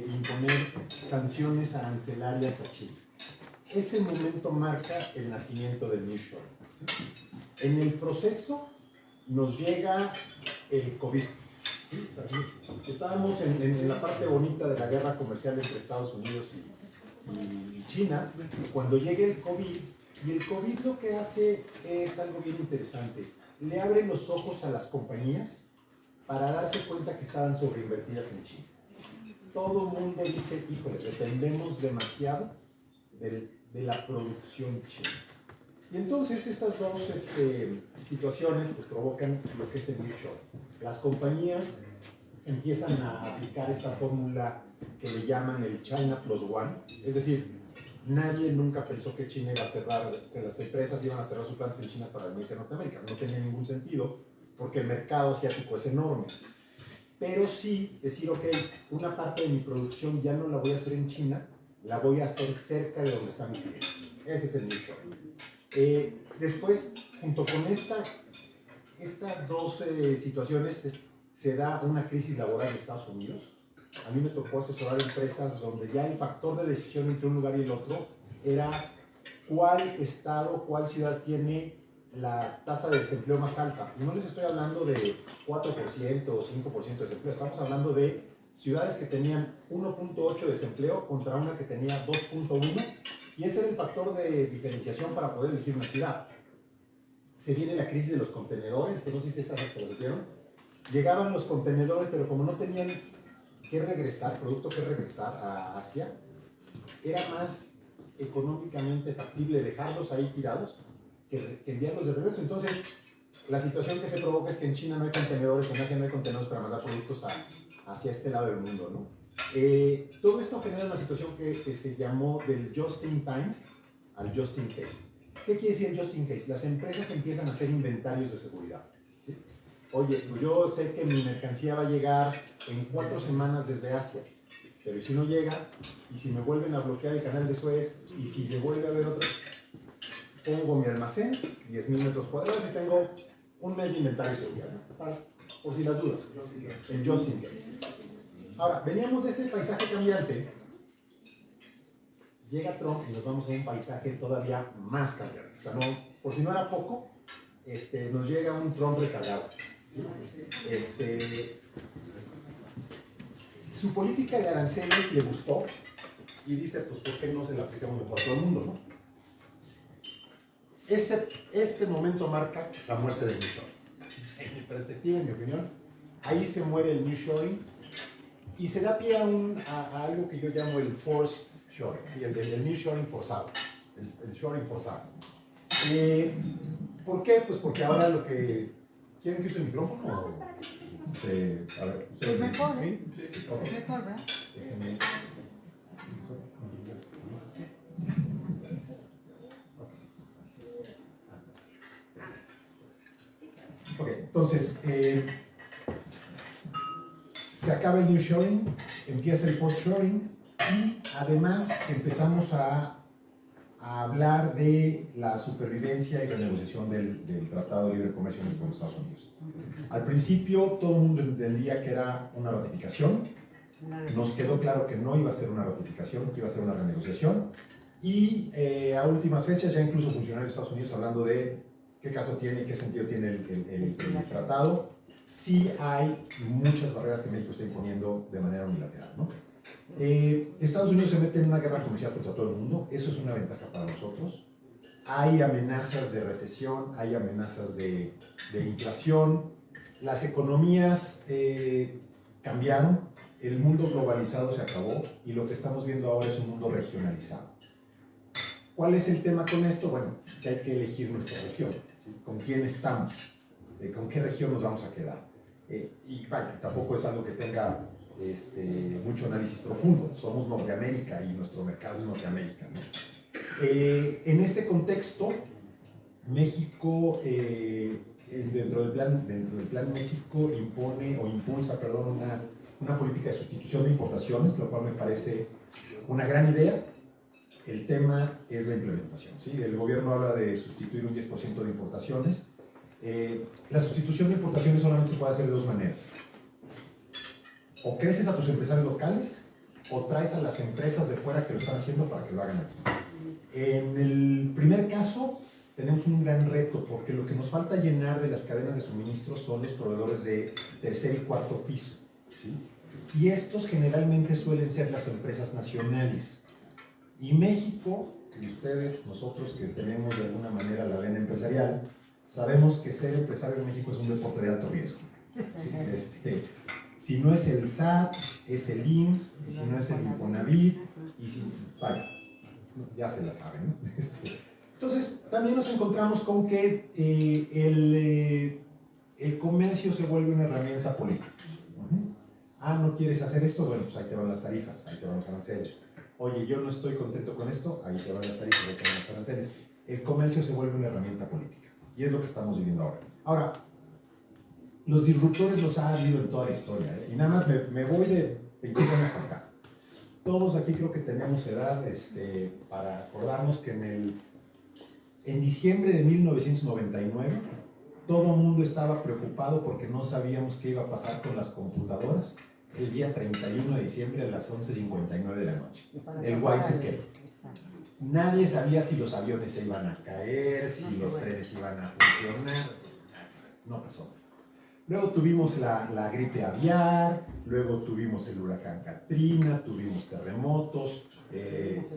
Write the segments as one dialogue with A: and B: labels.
A: imponer sanciones arancelarias a China. Ese momento marca el nacimiento del nearshoring. ¿Sí? En el proceso nos llega el COVID. ¿Sí? Estábamos en la parte bonita de la guerra comercial entre Estados Unidos y China, cuando llega el COVID, y el COVID lo que hace es algo bien interesante. Le abre los ojos a las compañías para darse cuenta que estaban sobreinvertidas en China. Todo el mundo dice, híjole, dependemos demasiado de la producción china. Y entonces estas dos situaciones pues, provocan lo que es el nearshoring. Las compañías empiezan a aplicar esta fórmula que le llaman el China Plus One, es decir, nadie nunca pensó que China iba a cerrar, que las empresas iban a cerrar sus plantas en China para venirse a Norteamérica. No tenía ningún sentido porque el mercado asiático es enorme. Pero sí decir, ok, una parte de mi producción ya no la voy a hacer en China, la voy a hacer cerca de donde está mi cliente. Ese es el nearshoring. Después, junto con estas dos situaciones, se da una crisis laboral en Estados Unidos. A mí me tocó asesorar empresas donde ya el factor de decisión entre un lugar y el otro era cuál estado, cuál ciudad tiene la tasa de desempleo más alta. Y no les estoy hablando de 4% o 5% de desempleo, estamos hablando de ciudades que tenían 1.8 de desempleo contra una que tenía 2.1, y ese era el factor de diferenciación para poder elegir una ciudad. Se viene la crisis de los contenedores, que no sé si esas se lo vieron. Llegaban los contenedores, pero como no tenían que regresar, producto que regresar a Asia, era más económicamente factible dejarlos ahí tirados que enviarlos de regreso. Entonces, la situación que se provoca es que en China no hay contenedores, en Asia no hay contenedores para mandar productos hacia este lado del mundo, ¿no? Todo esto genera una situación que se llamó del just in time al just in case. ¿Qué quiere decir just in case? Las empresas empiezan a hacer inventarios de seguridad, ¿sí? Oye, pues yo sé que mi mercancía va a llegar en 4 semanas desde Asia, pero ¿y si no llega? ¿Y si me vuelven a bloquear el canal de Suez? ¿Y si se vuelve a ver otro? Pongo mi almacén, 10,000 metros cuadrados, y tengo un mes de inventario de seguridad, ¿no? Por si las dudas, el just in case. Ahora, veníamos de ese paisaje cambiante, llega Trump y nos vamos a un paisaje todavía más cambiante. O sea, no, por si no era poco, nos llega un Trump recargado. ¿Sí? Su política de aranceles le gustó y dice, pues, ¿por qué no se la aplicamos mejor a todo el mundo, no? Este momento marca la muerte del nearshoring. En mi perspectiva, en mi opinión, ahí se muere el nearshoring y se da pie a algo que yo llamo el forced shoring, ¿sí? el nearshoring forzado, el shoring forzado. ¿Por qué? Pues porque ahora lo que... ¿Quieren que use el micrófono? A ver,
B: es mejor, ¿eh?
A: Sí,
B: Es mejor, ¿verdad?
A: Déjenme... Ok, entonces, se acaba el nearshoring, empieza el post-shoring y además empezamos a hablar de la supervivencia y la negociación del Tratado de Libre Comercio con los Estados Unidos. Al principio todo el mundo entendía que era una ratificación, nos quedó claro que no iba a ser una ratificación, que iba a ser una renegociación, y a últimas fechas ya incluso funcionarios de Estados Unidos hablando de qué caso tiene, qué sentido tiene el tratado. Sí hay muchas barreras que México está imponiendo de manera unilateral, ¿no? Estados Unidos se mete en una guerra comercial contra todo el mundo, eso es una ventaja para nosotros. Hay amenazas de recesión, hay amenazas de inflación, las economías cambiaron, el mundo globalizado se acabó y lo que estamos viendo ahora es un mundo regionalizado. ¿Cuál es el tema con esto? Bueno, que hay que elegir nuestra región, ¿sí? ¿Con quién estamos? ¿Con qué región nos vamos a quedar? Y vaya, tampoco es algo que tenga mucho análisis profundo. Somos Norteamérica y nuestro mercado es Norteamérica, ¿no? En este contexto, México, dentro del plan México impone o impulsa, perdón, una política de sustitución de importaciones, lo cual me parece una gran idea. El tema es la implementación, ¿sí? El gobierno habla de sustituir un 10% de importaciones. La sustitución de importaciones solamente se puede hacer de dos maneras. O creces a tus empresarios locales o traes a las empresas de fuera que lo están haciendo para que lo hagan aquí. En el primer caso, tenemos un gran reto, porque lo que nos falta llenar de las cadenas de suministro son los proveedores de tercer y cuarto piso, ¿sí? Y estos generalmente suelen ser las empresas nacionales. Y México, y ustedes, nosotros que tenemos de alguna manera la vena empresarial, sabemos que ser empresario en México es un deporte de alto riesgo. ¿Sí? Si no es el SAT, es el IMSS, y si no es el Infonavit, y si, vaya, ya se la saben, ¿no? Entonces, también nos encontramos con que el comercio se vuelve una herramienta política. Ah, ¿no quieres hacer esto? Bueno, pues ahí te van las tarifas, ahí te van los aranceles. Oye, yo no estoy contento con esto, ahí te van las tarifas, ahí te van los aranceles. El comercio se vuelve una herramienta política. Y es lo que estamos viviendo ahora. Ahora, los disruptores los ha habido en toda la historia, ¿eh? Y nada más me voy de 25 años para acá. Todos aquí creo que tenemos edad para acordarnos que en diciembre de 1999 todo el mundo estaba preocupado porque no sabíamos qué iba a pasar con las computadoras el día 31 de diciembre a las 11:59 de la noche. El Y2K. Nadie sabía si los aviones se iban a caer, si los trenes iban a funcionar. No pasó. Luego tuvimos la gripe aviar, luego tuvimos el huracán Katrina, tuvimos terremotos,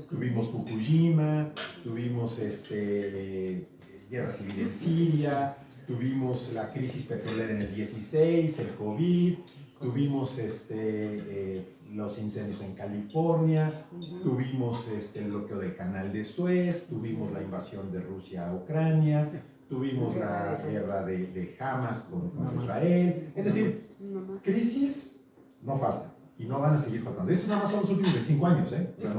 A: tuvimos Fukushima, tuvimos guerra civil en Siria, tuvimos la crisis petrolera en el 16, el COVID, tuvimos los incendios en California, tuvimos el bloqueo del canal de Suez, tuvimos la invasión de Rusia a Ucrania, tuvimos la guerra de Hamas con Israel. Es decir, crisis no faltan y no van a seguir faltando. Esto nada más son los últimos 25 años, ¿eh? O sea,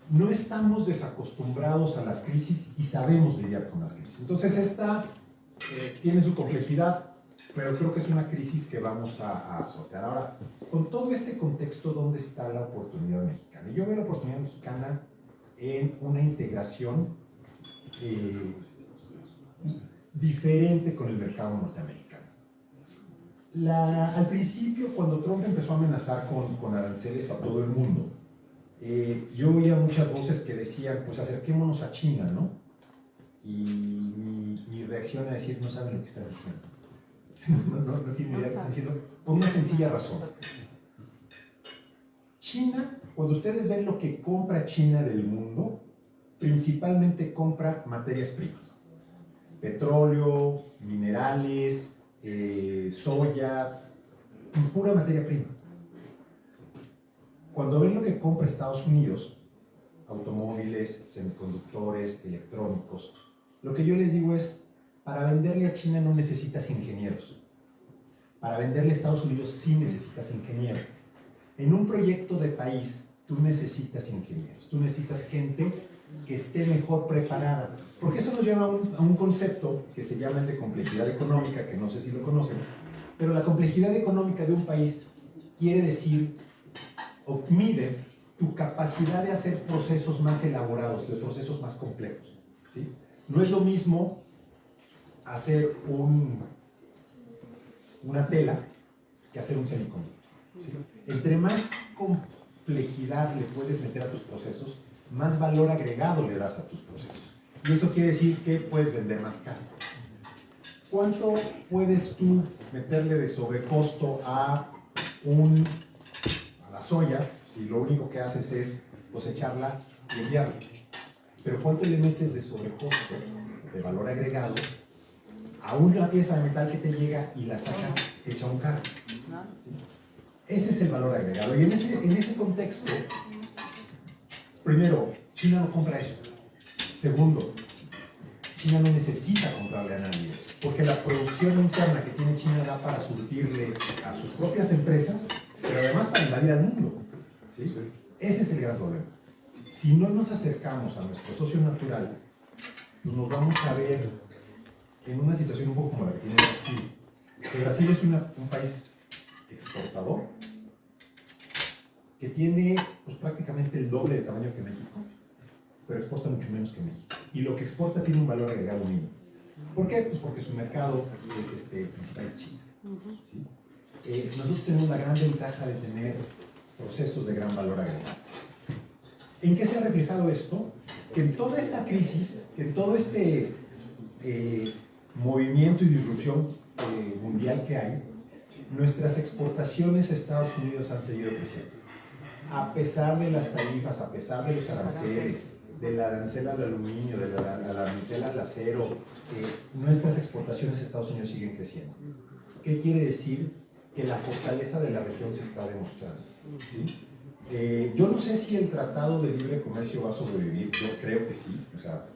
A: no estamos desacostumbrados a las crisis y sabemos lidiar con las crisis. Entonces esta tiene su complejidad, pero creo que es una crisis que vamos a sortear. Ahora, con todo este contexto, ¿dónde está la oportunidad mexicana? Yo veo la oportunidad mexicana en una integración diferente con el mercado norteamericano. Al principio, cuando Trump empezó a amenazar con aranceles a todo el mundo, yo oía muchas voces que decían, pues acerquémonos a China, ¿no? Y mi reacción era decir, no saben lo que están diciendo. No tienen idea de lo que están diciendo, por una sencilla razón. China, cuando ustedes ven lo que compra China del mundo, principalmente compra materias primas. Petróleo, minerales, soya, pura materia prima. Cuando ven lo que compra Estados Unidos, automóviles, semiconductores, electrónicos, lo que yo les digo es, para venderle a China no necesitas ingenieros. Para venderle a Estados Unidos sí necesitas ingenieros. En un proyecto de país, tú necesitas ingenieros, tú necesitas gente que esté mejor preparada. Porque eso nos lleva a un concepto que se llama el de complejidad económica, que no sé si lo conocen, pero la complejidad económica de un país quiere decir o mide tu capacidad de hacer procesos más elaborados, de procesos más complejos, ¿sí? No es lo mismo hacer una tela que hacer un semiconductor, ¿sí? Entre más complejidad le puedes meter a tus procesos, más valor agregado le das a tus procesos. Y eso quiere decir que puedes vender más caro. ¿Cuánto puedes tú meterle de sobrecosto a la soya si lo único que haces es cosecharla y enviarla? Pero ¿cuánto le metes de sobrecosto, de valor agregado, a una pieza de metal que te llega y la sacas hecha un carro? ¿Sí? Ese es el valor agregado. Y en ese contexto, primero, China no compra eso. Segundo, China no necesita comprarle a nadie eso, porque la producción interna que tiene China da para surtirle a sus propias empresas, pero además para invadir al mundo, ¿sí? Ese es el gran problema. Si no nos acercamos a nuestro socio natural, pues nos vamos a ver en una situación un poco como la que tiene Brasil. Que Brasil es un país exportador que tiene pues, prácticamente el doble de tamaño que México, pero exporta mucho menos que México. Y lo que exporta tiene un valor agregado mínimo. ¿Por qué? Pues porque su mercado principal es China, ¿sí? nosotros tenemos la gran ventaja de tener procesos de gran valor agregado. ¿En qué se ha reflejado esto? Que en toda esta crisis, que en todo este movimiento y disrupción mundial que hay, nuestras exportaciones a Estados Unidos han seguido creciendo. A pesar de las tarifas, a pesar de los aranceles, del arancel al aluminio, del arancel al acero, nuestras exportaciones a Estados Unidos siguen creciendo. ¿Qué quiere decir? Que la fortaleza de la región se está demostrando, ¿sí? Yo no sé si el Tratado de Libre Comercio va a sobrevivir, yo creo que sí, o sea,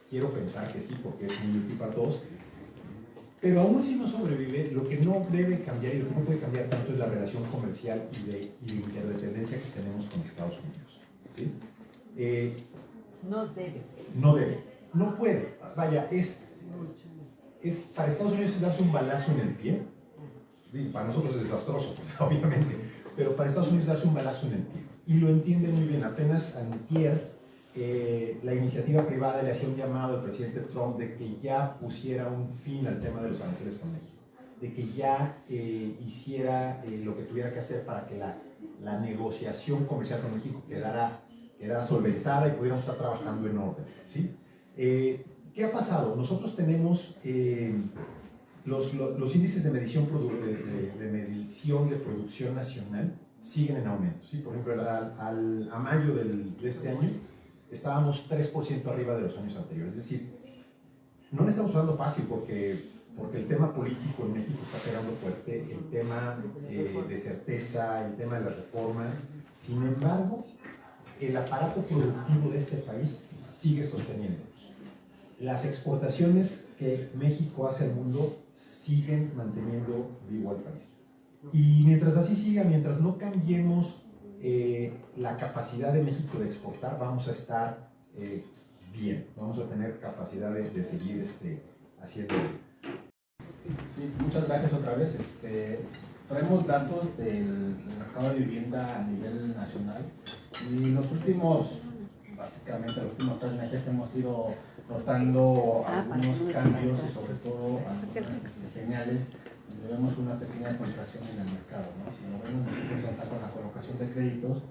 A: quiero pensar que sí, porque es muy útil para todos, pero aún si no sobrevive, lo que no debe cambiar y lo que no puede cambiar tanto es la relación comercial y de interdependencia que tenemos con Estados Unidos, ¿sí?
B: No debe.
A: No debe, no puede, vaya, para Estados Unidos es darse un balazo en el pie, y para nosotros es desastroso, pues, obviamente, pero para Estados Unidos es darse un balazo en el pie, y lo entiende muy bien. Apenas antier, la iniciativa privada le hacía un llamado al presidente Trump de que ya pusiera un fin al tema de los aranceles con México, de que ya hiciera lo que tuviera que hacer para que la negociación comercial con México quedara solventada y pudiéramos estar trabajando en orden, ¿sí? ¿Qué ha pasado? Nosotros tenemos los índices de medición de producción nacional siguen en aumento, ¿sí? Por ejemplo, a mayo de este año estábamos 3% arriba de los años anteriores, es decir, no le estamos dando fácil porque el tema político en México está pegando fuerte, el tema de certeza, el tema de las reformas. Sin embargo, el aparato productivo de este país sigue sosteniéndonos. Las exportaciones que México hace al mundo siguen manteniendo vivo al país. Y mientras así siga, mientras no cambiemos la capacidad de México de exportar, vamos a estar bien, vamos a tener capacidad de seguir haciendo.
C: Sí, muchas gracias otra vez. Traemos datos del mercado de vivienda a nivel nacional y básicamente los últimos 3 meses hemos ido notando algunos cambios y sobre todo algunas señales donde vemos una pequeña contracción en el mercado, ¿no? Si lo vemos nosotros con la colocación de créditos,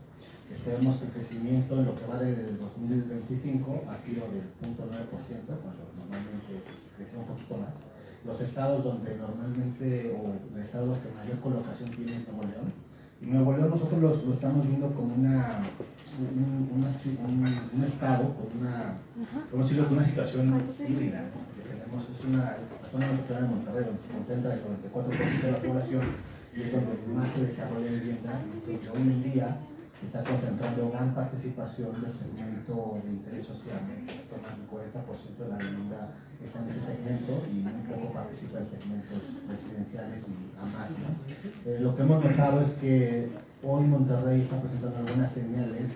C: vemos que el crecimiento en lo que va del 2025 ha sido del 0.9%, cuando normalmente crece un poquito más. Los estados donde normalmente, o los estados que mayor colocación tiene es Nuevo León. Y Nuevo León nosotros lo estamos viendo como un estado, con una situación híbrida, ¿no? Tenemos la zona metropolitana de Monterrey, donde se concentra el 94% de la población y es donde más se desarrolla vivienda, y que hoy en día se está concentrando gran participación del segmento de interés social, ¿no? Más del 40% de la vivienda está en ese segmento y muy poco participa en segmentos residenciales y a más, ¿no? Lo que hemos notado es que hoy Monterrey está presentando algunas señales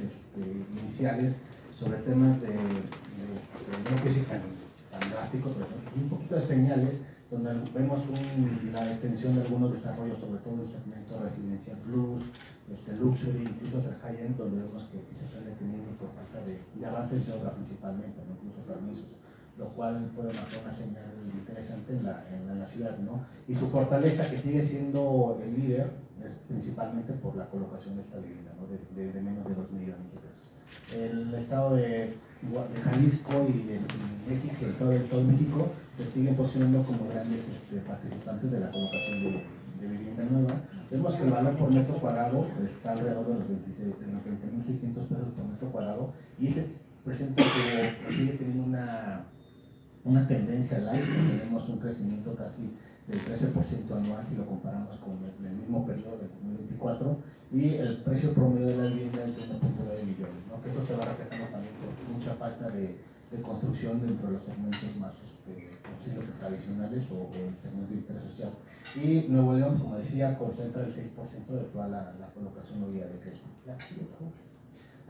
C: iniciales sobre temas de no crisis tan drástico, pero un poquito de señales donde vemos la detención de algunos desarrollos, sobre todo en el segmento residencial plus, luxury, incluso el high-end, donde vemos que se están deteniendo por falta de avances de obra principalmente, ¿no? Incluso permisos, lo cual puede marcar una señal interesante en la ciudad, ¿no? Y su fortaleza, que sigue siendo el líder, es principalmente por la colocación de esta vivienda, ¿no? de menos de 2 millones de pesos. El estado de Jalisco y de México, todo México, se siguen posicionando como grandes participantes de la colocación de vivienda nueva. Vemos que el valor por metro cuadrado está alrededor de los 20.600 pesos por metro cuadrado y presenta que sigue teniendo una tendencia al alza. Tenemos un crecimiento casi del 13% anual si lo comparamos con el mismo periodo del 2024 y el precio promedio de la vivienda es de 1.9 millones, ¿no? Que eso se va reflejando también por mucha falta de construcción dentro de los segmentos más tradicionales o el segmento de interés social. Y Nuevo León, como decía, concentra el 6% de toda la colocación hoy día de crédito.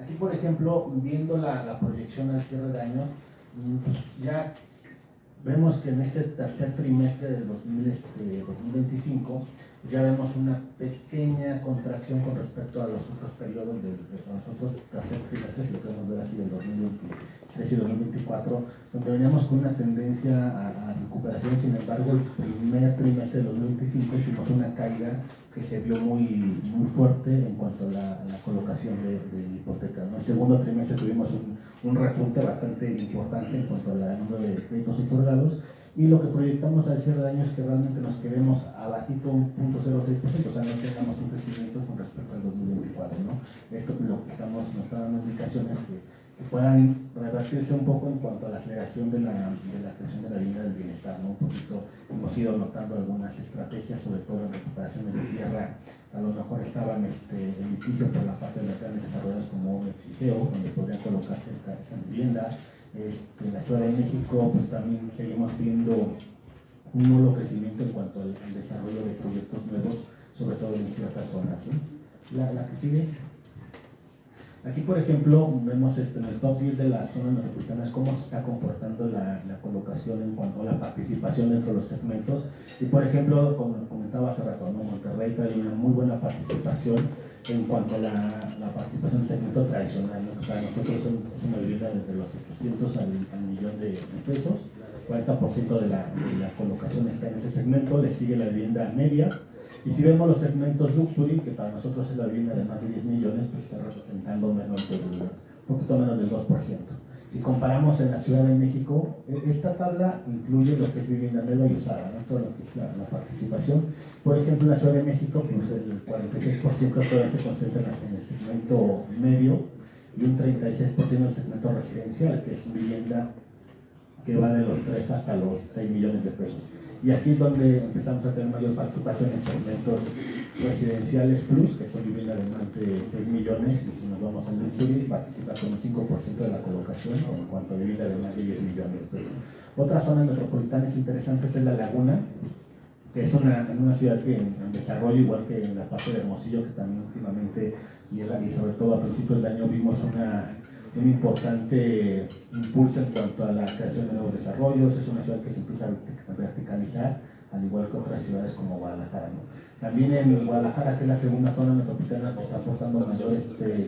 C: Aquí, por ejemplo, viendo la proyección al cierre de año, pues ya vemos que en este tercer trimestre del 2025 ya vemos una pequeña contracción con respecto a los otros periodos de los otros tercer trimestres, lo que vamos a ver así del 2023 y 2024, donde veníamos con una tendencia a recuperación. Sin embargo, el primer trimestre de 2025 tuvimos una caída que se vio muy fuerte en cuanto a la colocación de hipotecas, ¿no? El segundo trimestre tuvimos un repunte bastante importante en cuanto al número de créditos otorgados, y lo que proyectamos al cierre de año es que realmente nos quedemos abajito un 0.06%, o sea, no tengamos un crecimiento con respecto al 2024, ¿no? Esto lo que nos está dando indicaciones que puedan revertirse un poco en cuanto a la aceleración de la creación de la vivienda del bienestar, ¿no? Un poquito hemos ido notando algunas estrategias, sobre todo en recuperaciones de tierra. A lo mejor estaban en litigio por la parte de las grandes desarrolladoras como Exigeo, donde podrían colocarse estas viviendas. En la Ciudad de México, pues también seguimos viendo un nuevo crecimiento en cuanto al desarrollo de proyectos nuevos, sobre todo en ciertas zonas, ¿sí? La que sigue. Aquí, por ejemplo, vemos en el top 10 de las zonas metropolitanas cómo se está comportando la colocación en cuanto a la participación dentro de los segmentos. Y, por ejemplo, como comentaba hace rato, ¿no? Monterrey trae una muy buena participación en cuanto a la participación del segmento tradicional, ¿no? Que para nosotros es una vivienda desde los 800 al millón de pesos. 40% de la colocación está en ese segmento. Le sigue la vivienda media. Y si vemos los segmentos luxury, que para nosotros es la vivienda de más de 10 millones, pues está representando un poquito menos del 2%. Si comparamos en la Ciudad de México, esta tabla incluye lo que es vivienda nueva y usada, ¿no? Todo lo que es la participación. Por ejemplo, en la Ciudad de México, pues el 46% todavía se concentra en el segmento medio y un 36% en el segmento residencial, que es vivienda que va de los 3 hasta los 6 millones de pesos. Y aquí es donde empezamos a tener mayor participación en segmentos residenciales plus, que son viviendas de más de 6 millones, y si nos vamos al luxury, participa con un 5% de la colocación, en cuanto a vivienda de más de 10 millones. Otra zona metropolitana interesante es la Laguna, que es una ciudad que en desarrollo, igual que en la parte de Hermosillo, que también últimamente, y sobre todo a principios de año, vimos un importante impulso en cuanto a la creación de nuevos desarrollos. Es una ciudad que se empieza a verticalizar, al igual que otras ciudades como Guadalajara, ¿no? También en Guadalajara, que es la segunda zona metropolitana que está aportando mayor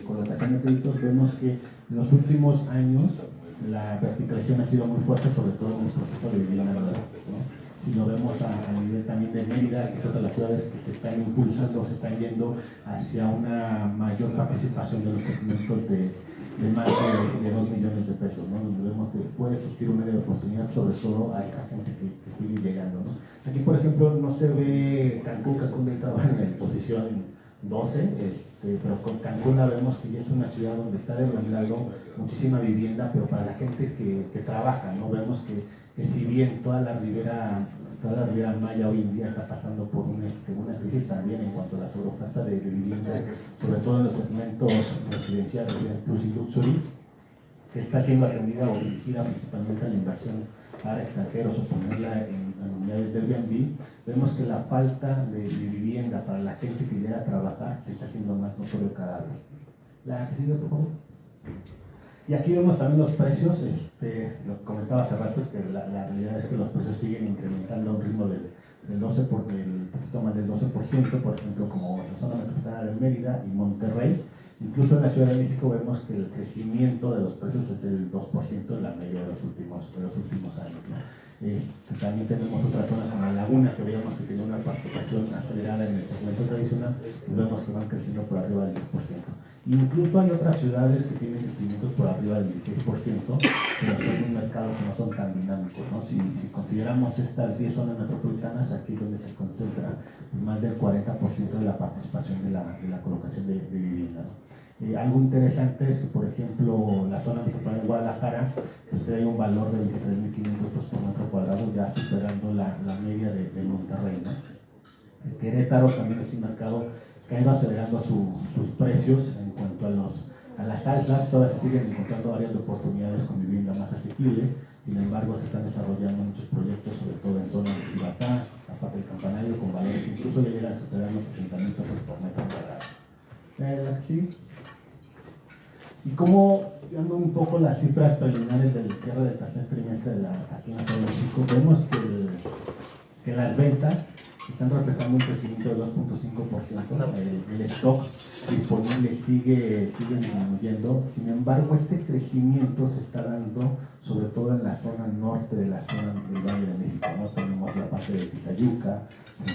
C: colocación de créditos, vemos que en los últimos años la verticalización ha sido muy fuerte, sobre todo en el proceso de vivienda nueva, ¿no? Si lo vemos a nivel también de Mérida, que es otra de las ciudades que se están impulsando, se están yendo hacia una mayor participación de los segmentos de más de 2 millones de pesos, ¿no? Donde vemos que puede existir un área de oportunidad, sobre todo a esta gente que sigue llegando, ¿no? Aquí, por ejemplo, no se ve Cancún estaba en posición 12, pero con Cancún la vemos que ya es una ciudad donde está demandando muchísima vivienda, pero para la gente que trabaja, ¿no? Vemos que si bien toda la Ribera Maya hoy en día está pasando por una crisis también en cuanto a la sobreoferta de vivienda, sobre todo en los segmentos residenciales, plus y luxury, que está siendo atendida o dirigida principalmente a la inversión para extranjeros o ponerla en unidades de Airbnb. Vemos que la falta de vivienda para la gente que llega a trabajar se está haciendo más notorio cada vez. La que sigue, por favor. Y aquí vemos también los precios, lo comentaba hace rato, es que la realidad es que los precios siguen incrementando a un ritmo del poquito más del 12%, por ejemplo, como la zona metropolitana de Mérida y Monterrey. Incluso en la Ciudad de México vemos que el crecimiento de los precios es del 2% en la media de los últimos años, ¿no? También tenemos otras zonas como la Laguna, que veíamos que tiene una participación acelerada en el segmento tradicional, y vemos que van creciendo por arriba del 10%. Incluso hay otras ciudades que tienen crecimientos por arriba del 16%, pero son un mercado que no son tan dinámicos, ¿no? Si consideramos estas 10 zonas metropolitanas, aquí es donde se concentra más del 40% de la participación de la colocación de vivienda, ¿no? Algo interesante es que, por ejemplo, la zona metropolitana de Guadalajara, pues hay un valor de 23.500 pesos por metro cuadrado, ya superando la media de Monterrey, ¿no? El Querétaro también es un mercado que ha ido acelerando sus precios en cuanto a las alzas. Todavía se siguen encontrando áreas de oportunidades con vivienda más asequible. Sin embargo, se están desarrollando muchos proyectos, sobre todo en zonas de Cibatá, la parte del Campanario, con valores que incluso ya llegan a superar los 60.000 pesos por metro cuadrado. ¿Sí? Y como, dando un poco las cifras preliminares del cierre del tercer trimestre aquí en la Ciudad de México, vemos que las ventas están reflejando un crecimiento del 2.5%. El stock disponible sigue disminuyendo. Sin embargo, este crecimiento se está dando sobre todo en la zona norte de la zona del Valle de México, ¿no? Tenemos la parte de Tizayuca,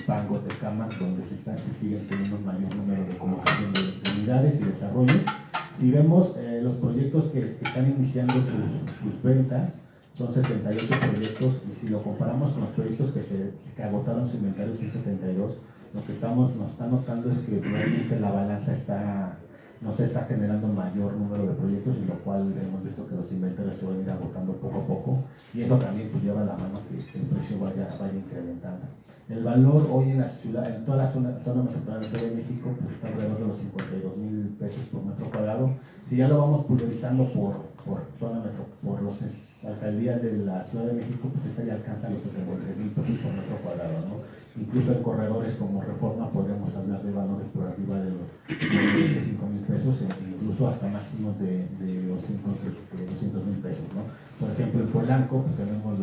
C: Pango, Tecamas, donde se siguen teniendo un mayor número de colocación de unidades y desarrollos. Si vemos los proyectos que están iniciando sus ventas, son 78 proyectos, y si lo comparamos con los proyectos que agotaron su inventario, son 72, lo que nos está notando es que realmente la balanza no se está generando mayor número de proyectos, y lo cual hemos visto que los inventarios se van a ir agotando poco a poco, y eso también pues, lleva a la mano que el precio vaya incrementando. El valor hoy en la ciudad, en toda la zona metropolitana de México, pues está alrededor de los 52,000 pesos por metro cuadrado. Si ya lo vamos pulverizando por zona por los alcaldías de la Ciudad de México, pues esta ya alcanza los 73,000 pesos por metro cuadrado, ¿no? Incluso en corredores como Reforma podemos hablar de valores por arriba de los 25,000 pesos, incluso hasta máximos de 200,000 pesos, ¿no? Por ejemplo, en Polanco pues tenemos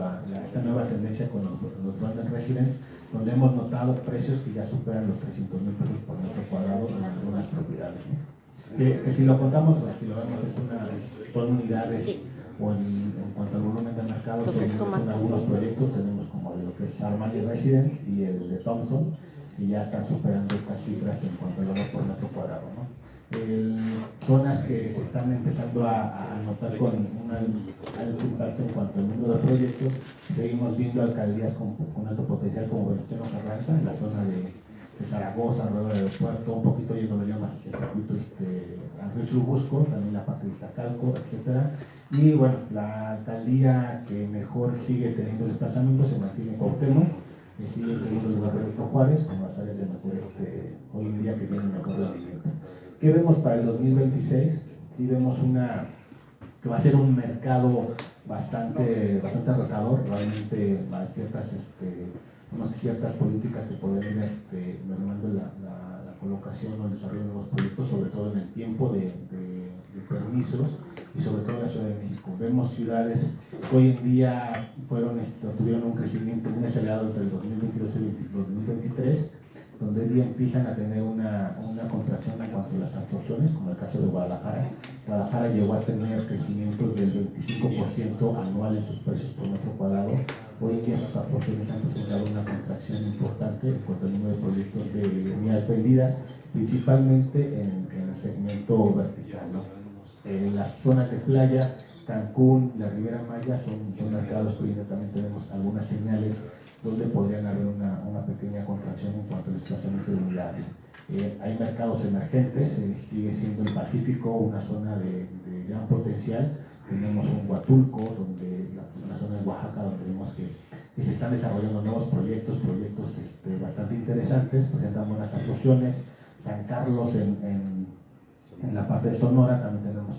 C: esta nueva tendencia con los branded residents, donde hemos notado precios que ya superan los 300,000 pesos por metro cuadrado en algunas propiedades, ¿no? Que si lo contamos, pues, si lo vemos, son unidades, sí. O en cuanto al volumen de mercado, son algunos proyectos, tenemos como de lo que es Armani Residence y el de Thompson, y ya están superando estas cifras en cuanto al valor por metro cuadrado, ¿no? Zonas que se están empezando a notar con un alto impacto en cuanto al número de proyectos, seguimos viendo alcaldías con alto potencial como Venustiano Carranza, en la zona de Zaragoza, alrededor del aeropuerto, un poquito yéndolo ya más hacia el circuito Río Churubusco, también la parte de Iztacalco, etcétera. Y bueno, la alcaldía que mejor sigue teniendo desplazamientos se mantiene en Cuauhtémoc, que sigue en segundo lugar Benito Juárez, con las áreas de mejor hoy en día que tienen mejor rendimiento. ¿Qué vemos para el 2026? Sí vemos que va a ser un mercado bastante retador, realmente hay ciertas políticas que pueden ir mermando la colocación o el desarrollo de nuevos proyectos, sobre todo en el tiempo de permisos, y sobre todo en la Ciudad de México. Vemos ciudades que hoy en día tuvieron un crecimiento muy acelerado entre el 2022 y el 2023, donde hoy día empiezan a tener una contracción en cuanto a las absorciones, como el caso de Guadalajara. Guadalajara llegó a tener crecimientos del 25% anual en sus precios por metro cuadrado. Hoy en día sus absorciones han presentado una contracción importante en cuanto al número de proyectos de unidades vendidas, principalmente en el segmento vertical, ¿no? En las zonas de playa, Cancún, la Riviera Maya son mercados que hoy en día también tenemos algunas señales donde podrían haber una pequeña contracción en cuanto al desplazamiento de unidades. Hay mercados emergentes, sigue siendo el Pacífico una zona de gran potencial. Tenemos un Huatulco, una zona de Oaxaca, donde vemos que se están desarrollando nuevos proyectos bastante interesantes, presentan buenas actuaciones. San Carlos en la parte de Sonora también tenemos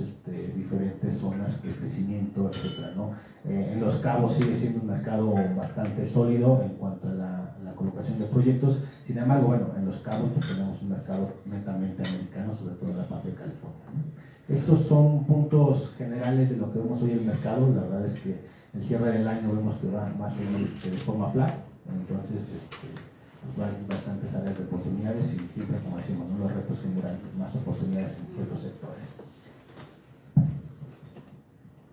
C: diferentes zonas de crecimiento, etcétera, ¿no? En Los Cabos sigue siendo un mercado bastante sólido en cuanto a la colocación de proyectos. Sin embargo, bueno, en Los Cabos pues, tenemos un mercado netamente americano, sobre todo en la parte de California, ¿no? Estos son puntos generales de lo que vemos hoy en el mercado. La verdad es que el cierre del año vemos que va más o menos de forma flat, entonces hay bastantes áreas de oportunidades, y siempre, como decimos, ¿no? Los retos generan más oportunidades en ciertos sectores.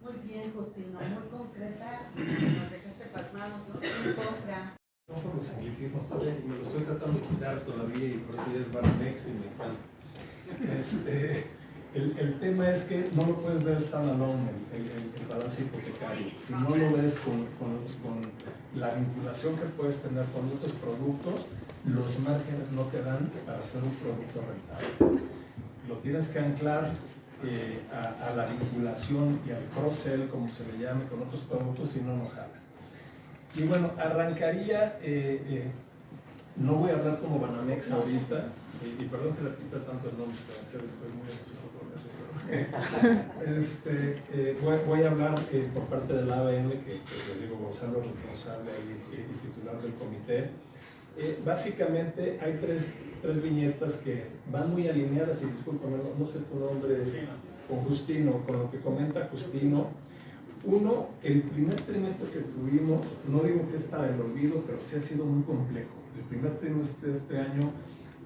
B: Muy bien, Justino, muy concreta, nos dejaste pasmados, ¿no? ¿Quién compra?
D: No por los anglicismos todavía, me lo estoy tratando de quitar todavía, y por eso ya es Banamex y me encanta. El tema es que no lo puedes ver standalone, el balance hipotecario. Si no lo ves con la vinculación que puedes tener con otros productos, los márgenes no te dan para hacer un producto rentable. Lo tienes que anclar a la vinculación y al cross-sell, como se le llame, con otros productos, si no, no jala. Y bueno, arrancaría, no voy a hablar como Banamex ahorita, y perdón que repita tanto el nombre, pero estoy muy emocionado por eso. Voy a hablar por parte del ABM, que les digo, Gonzalo, responsable y titular del comité. Básicamente hay tres viñetas que van muy alineadas, y discúlpame, no sé tu nombre, con Justino, con lo que comenta Justino. Uno, el primer trimestre que tuvimos, no digo que es para el olvido, pero sí ha sido muy complejo. el primer trimestre de este año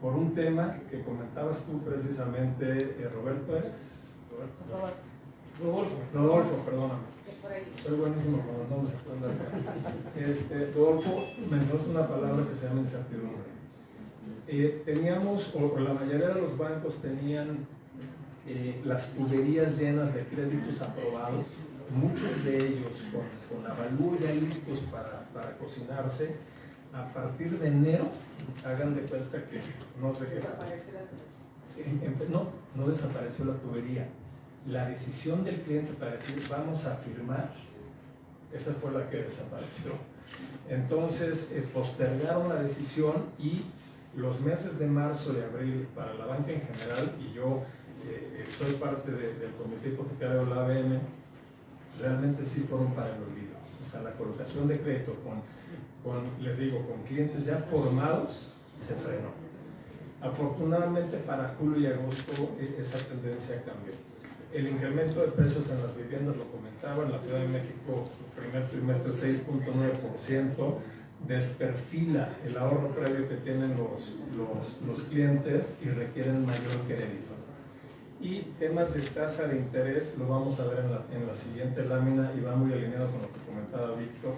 D: por un tema que comentabas tú precisamente, Roberto, ¿eres? Rodolfo, perdóname. Soy buenísimo con los nombres, Rodolfo, mencionaste una palabra que se llama incertidumbre. Teníamos, o la mayoría de los bancos tenían las tuberías llenas de créditos aprobados, muchos de ellos con avalúo ya listos para cocinarse. A partir de enero, hagan de cuenta que no sé qué. No desapareció la tubería. La decisión del cliente para decir vamos a firmar, esa fue la que desapareció. Entonces postergaron la decisión y los meses de marzo y abril para la banca en general, y yo soy parte del comité hipotecario de la ABM, realmente sí fueron para el olvido. O sea, la colocación de crédito les digo, con clientes ya formados se frenó. Afortunadamente para julio y agosto esa tendencia cambió. El incremento de precios en las viviendas, lo comentaba, en la Ciudad de México, primer trimestre 6.9%, desperfila el ahorro previo que tienen los clientes y requieren mayor crédito. Y temas de tasa de interés lo vamos a ver en la siguiente lámina y va muy alineado con lo que comentaba Víctor.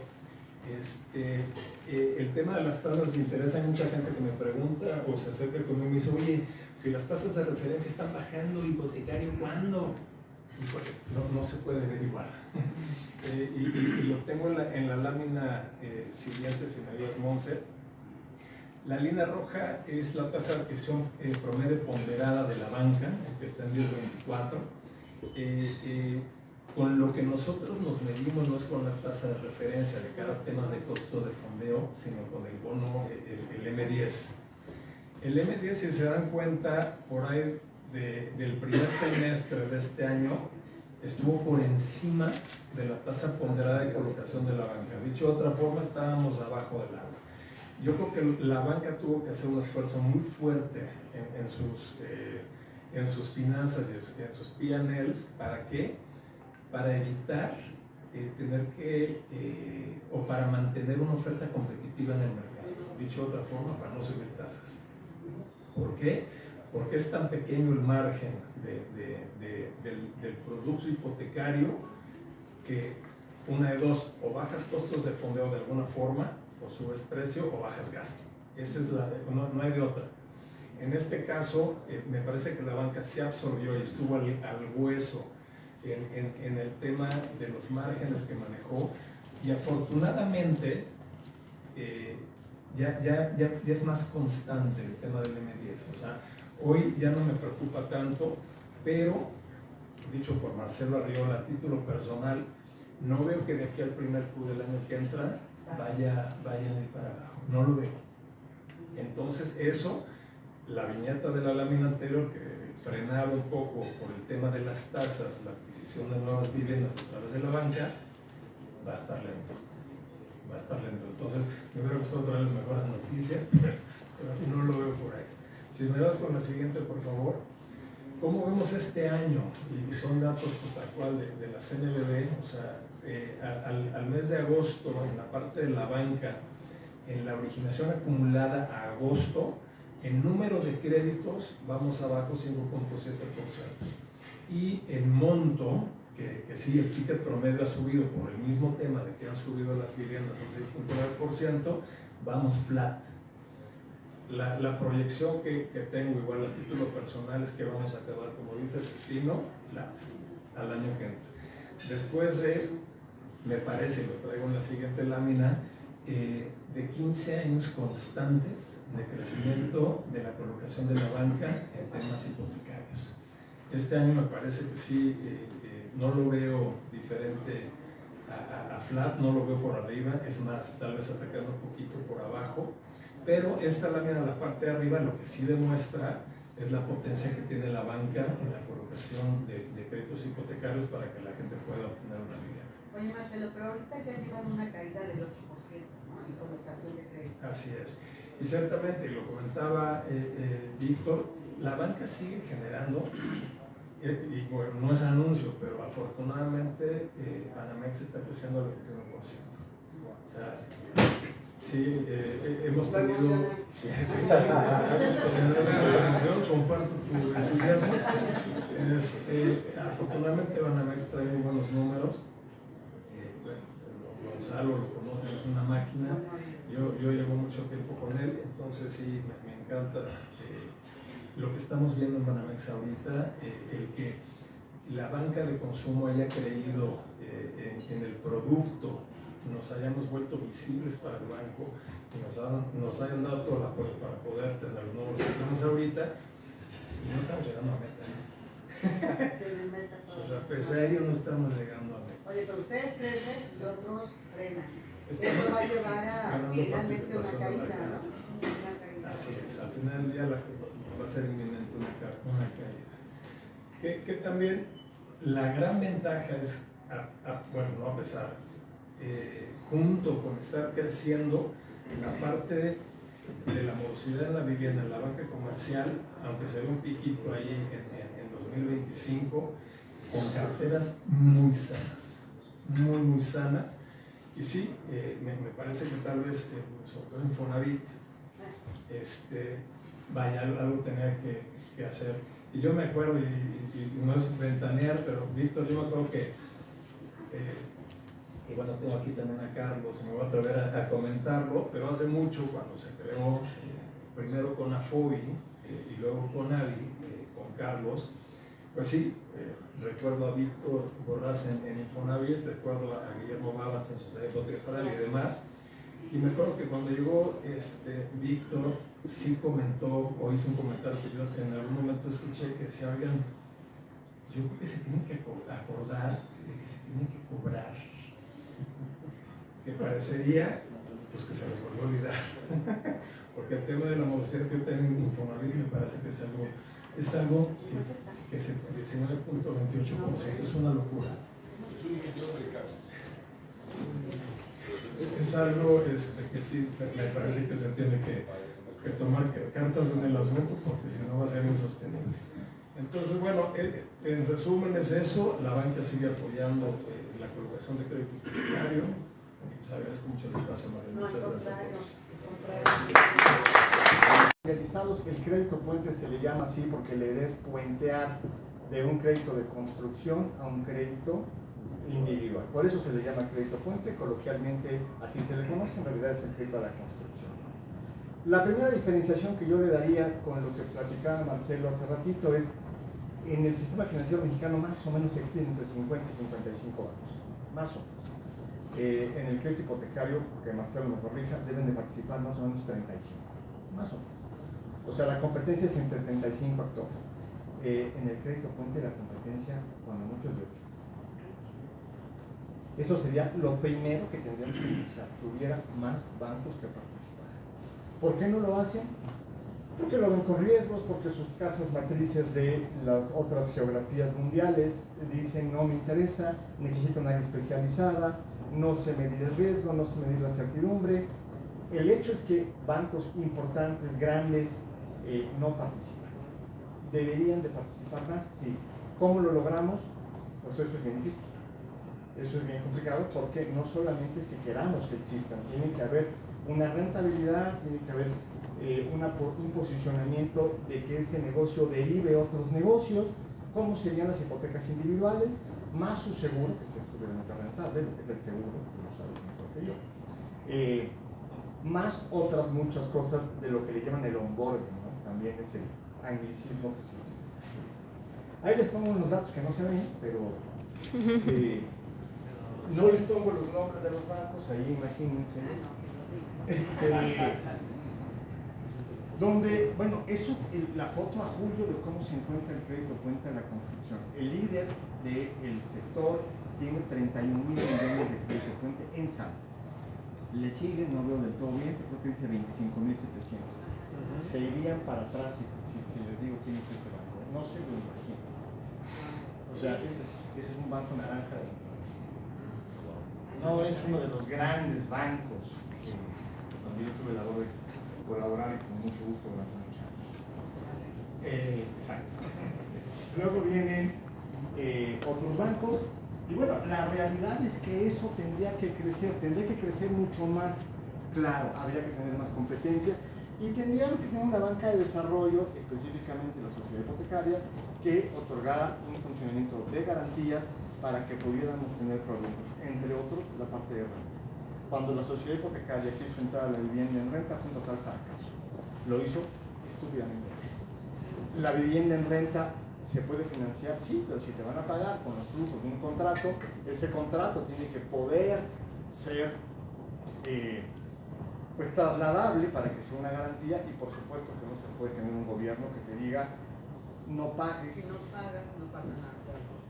D: El tema de las tasas de interés, hay mucha gente que me pregunta o se acerca conmigo y me dice, oye, si las tasas de referencia están bajando, hipotecario, ¿cuándo? Y no se puede ver igual. Y lo tengo en la lámina siguiente, si me ayudas, Monse. La línea roja es la tasa de adquisición promedio ponderada de la banca, que está en 10.24. Con lo que nosotros nos medimos no es con la tasa de referencia de cara a temas de costo de fondeo, sino con el bono, el M10. El M10, si se dan cuenta, por ahí del primer trimestre de este año, estuvo por encima de la tasa ponderada de colocación de la banca. Dicho de otra forma, estábamos abajo del agua. Yo creo que la banca tuvo que hacer un esfuerzo muy fuerte en sus finanzas y en sus P&Ls. ¿Para qué? Para evitar tener que, o para mantener una oferta competitiva en el mercado. Dicho de otra forma, para no subir tasas. ¿Por qué? Porque es tan pequeño el margen del producto hipotecario que una de dos, o bajas costos de fondeo de alguna forma, o subes precio, o bajas gasto. Esa es no hay de otra. En este caso, me parece que la banca se absorbió y estuvo al hueso en el tema de los márgenes que manejó, y afortunadamente ya es más constante el tema del M10. O sea, hoy ya no me preocupa tanto, pero, dicho por Marcelo Arriola, a título personal, no veo que de aquí al primer Q del año que entra vaya a ir para abajo, no lo veo. Entonces eso, la viñeta de la lámina anterior que frenaba un poco por el tema de las tasas, la adquisición de nuevas viviendas a través de la banca, va a estar lento. Entonces, me hubiera gustado traerles mejores noticias, pero no lo veo por ahí. Si me vas con la siguiente, por favor. ¿Cómo vemos este año? Y son datos pues, tal cual de la CNBV, o sea, al mes de agosto, en la parte de la banca, en la originación acumulada a agosto, en número de créditos vamos abajo 5.7%. Y en monto, que sí, el ticket promedio ha subido por el mismo tema de que han subido las viviendas un 6.9%, vamos flat. La proyección que tengo, igual a título personal, es que vamos a acabar, como dice Justino, flat al año que entra. Después me parece, lo traigo en la siguiente lámina, de 15 años constantes de crecimiento de la colocación de la banca en temas hipotecarios. Este año me parece que sí, no lo veo diferente a flat, no lo veo por arriba, es más, tal vez atacando un poquito por abajo, pero esta lámina en la parte de arriba lo que sí demuestra es la potencia que tiene la banca en la colocación de créditos hipotecarios para que la gente pueda obtener una vivienda.
B: Oye Marcelo, pero ahorita ya llevan una caída del 8%, ¿no? En colocación de crédito.
D: Así es. Y ciertamente, y lo comentaba Víctor, la banca sigue generando, y bueno, no es anuncio, pero afortunadamente Banamex está creciendo al 21%. O sea, Sí, hemos tenido.
B: emocionaste.
D: Sí, hemos tenido esta emoción, comparto tu entusiasmo. Afortunadamente Banamex trae muy buenos números. Gonzalo lo conoce, es una máquina. Yo llevo mucho tiempo con él, entonces sí, me encanta lo que estamos viendo en Banamex ahorita, el que la banca de consumo haya creído en el producto, nos hayamos vuelto visibles para el banco y nos hayan dado todo el apoyo para poder tener los números que tenemos ahorita y no estamos llegando a meta.
B: Tienen meta todo.
D: O sea, pese a ello no estamos llegando a meta.
B: Oye, pero ustedes crecen y otros frenan.
D: Estamos
B: Eso va a llevar a
D: ganando
B: finalmente una
D: participación de la
B: caída,
D: cara.
B: ¿no? Una caída.
D: Así es, al final del día va a ser inminente una caída. Que también la gran ventaja es, bueno, no a pesar, junto con estar creciendo la parte de la morosidad en la vivienda, en la banca comercial, aunque se ve un piquito ahí en 2025, con carteras muy sanas, muy sanas. Y sí, me parece que tal vez, sobre todo en Infonavit, vaya, algo tenía que hacer. Y yo me acuerdo, y no es ventanear, pero Víctor, yo me acuerdo que, y bueno, tengo aquí también a Carlos, me voy a atrever a comentarlo, pero hace mucho, cuando se creó, primero con Afobi y luego con Adi, con Carlos, pues sí, recuerdo a Víctor Borrás en Infonavit, recuerdo a Guillermo Babas en Sociedad Hipotecaria y demás, y me acuerdo que cuando llegó Víctor, sí comentó, o hizo un comentario que yo en algún momento escuché, que decía, oigan, yo creo que se tienen que acordar de que se tiene que cobrar, que parecería pues que se les volvió a olvidar, porque el tema de la morosidad que yo tengo en Infonavit me parece que es algo que es 19.28%, es una locura.
E: Es 1 millón de casos.
D: Es algo que sí me parece que se tiene que tomar cartas en el asunto, porque si no va a ser insostenible. Entonces, bueno, en resumen es eso, la banca sigue apoyando la colocación de crédito hipotecario, y pues agradezco mucho el espacio, María.
B: No, al
D: Muchas gracias a
B: contrario.
D: todos.
F: Realizados, el crédito puente se le llama así porque le des puentear de un crédito de construcción a un crédito individual. Por eso se le llama crédito puente, coloquialmente así se le conoce, en realidad es el crédito a la construcción. La primera diferenciación que yo le daría con lo que platicaba Marcelo hace ratito es, en el sistema financiero mexicano más o menos existen entre 50 y 55 bancos, más o menos. En el crédito hipotecario, que Marcelo me corrija, deben de participar más o menos 35, más o menos. O sea, la competencia es entre 35 actores. En el crédito puente la competencia, cuando muchos de 8. Eso sería lo primero que tendríamos que impulsar, que hubiera más bancos que participaran. ¿Por qué no lo hacen? Porque lo ven con riesgos, porque sus casas matrices de las otras geografías mundiales dicen no me interesa, necesito una área especializada, no sé medir el riesgo, no sé medir la certidumbre. El hecho es que bancos importantes, grandes, no participan. ¿Deberían de participar más? Sí. ¿Cómo lo logramos? Pues eso es bien difícil. Eso es bien complicado porque no solamente es que queramos que existan, tiene que haber una rentabilidad, tiene que haber un posicionamiento de que ese negocio derive otros negocios, como serían las hipotecas individuales, más su seguro, que es estupendamente rentable, lo que es el seguro, tú lo sabes mejor que yo, más otras muchas cosas de lo que le llaman el onboarding, ¿no? También es el anglicismo que se utiliza. Ahí les pongo unos datos que no se ven, pero no les pongo los nombres de los bancos, ahí imagínense. Donde, bueno, eso es la foto a julio de cómo se encuentra el crédito puente de la construcción. El líder del sector tiene 31 mil millones de crédito puente en saldo. Le sigue, no veo del todo bien, creo que dice 25.700. Se irían para atrás si les digo quién es ese banco. No se lo imagino. O sea, ese es un banco naranja de no es uno de los grandes bancos donde yo tuve la labor de colaborar y con mucho gusto durante muchos años. Exacto. Luego vienen otros bancos y bueno, la realidad es que eso tendría que crecer mucho más Claro, habría que tener más competencia y tendríamos que tener una banca de desarrollo, específicamente la sociedad hipotecaria, que otorgara un funcionamiento de garantías para que pudiéramos tener productos, entre otros la parte de renta. Cuando la sociedad hipotecaria quiso entrar a la vivienda en renta fue un total fracaso. Lo hizo estúpidamente. La vivienda en renta se puede financiar, sí, pero si te van a pagar con los flujos de un contrato, ese contrato tiene que poder ser pues trasladable para que sea una garantía y por supuesto que no se puede tener un gobierno que te diga no pagues.
B: Si no pagas, no pasa nada.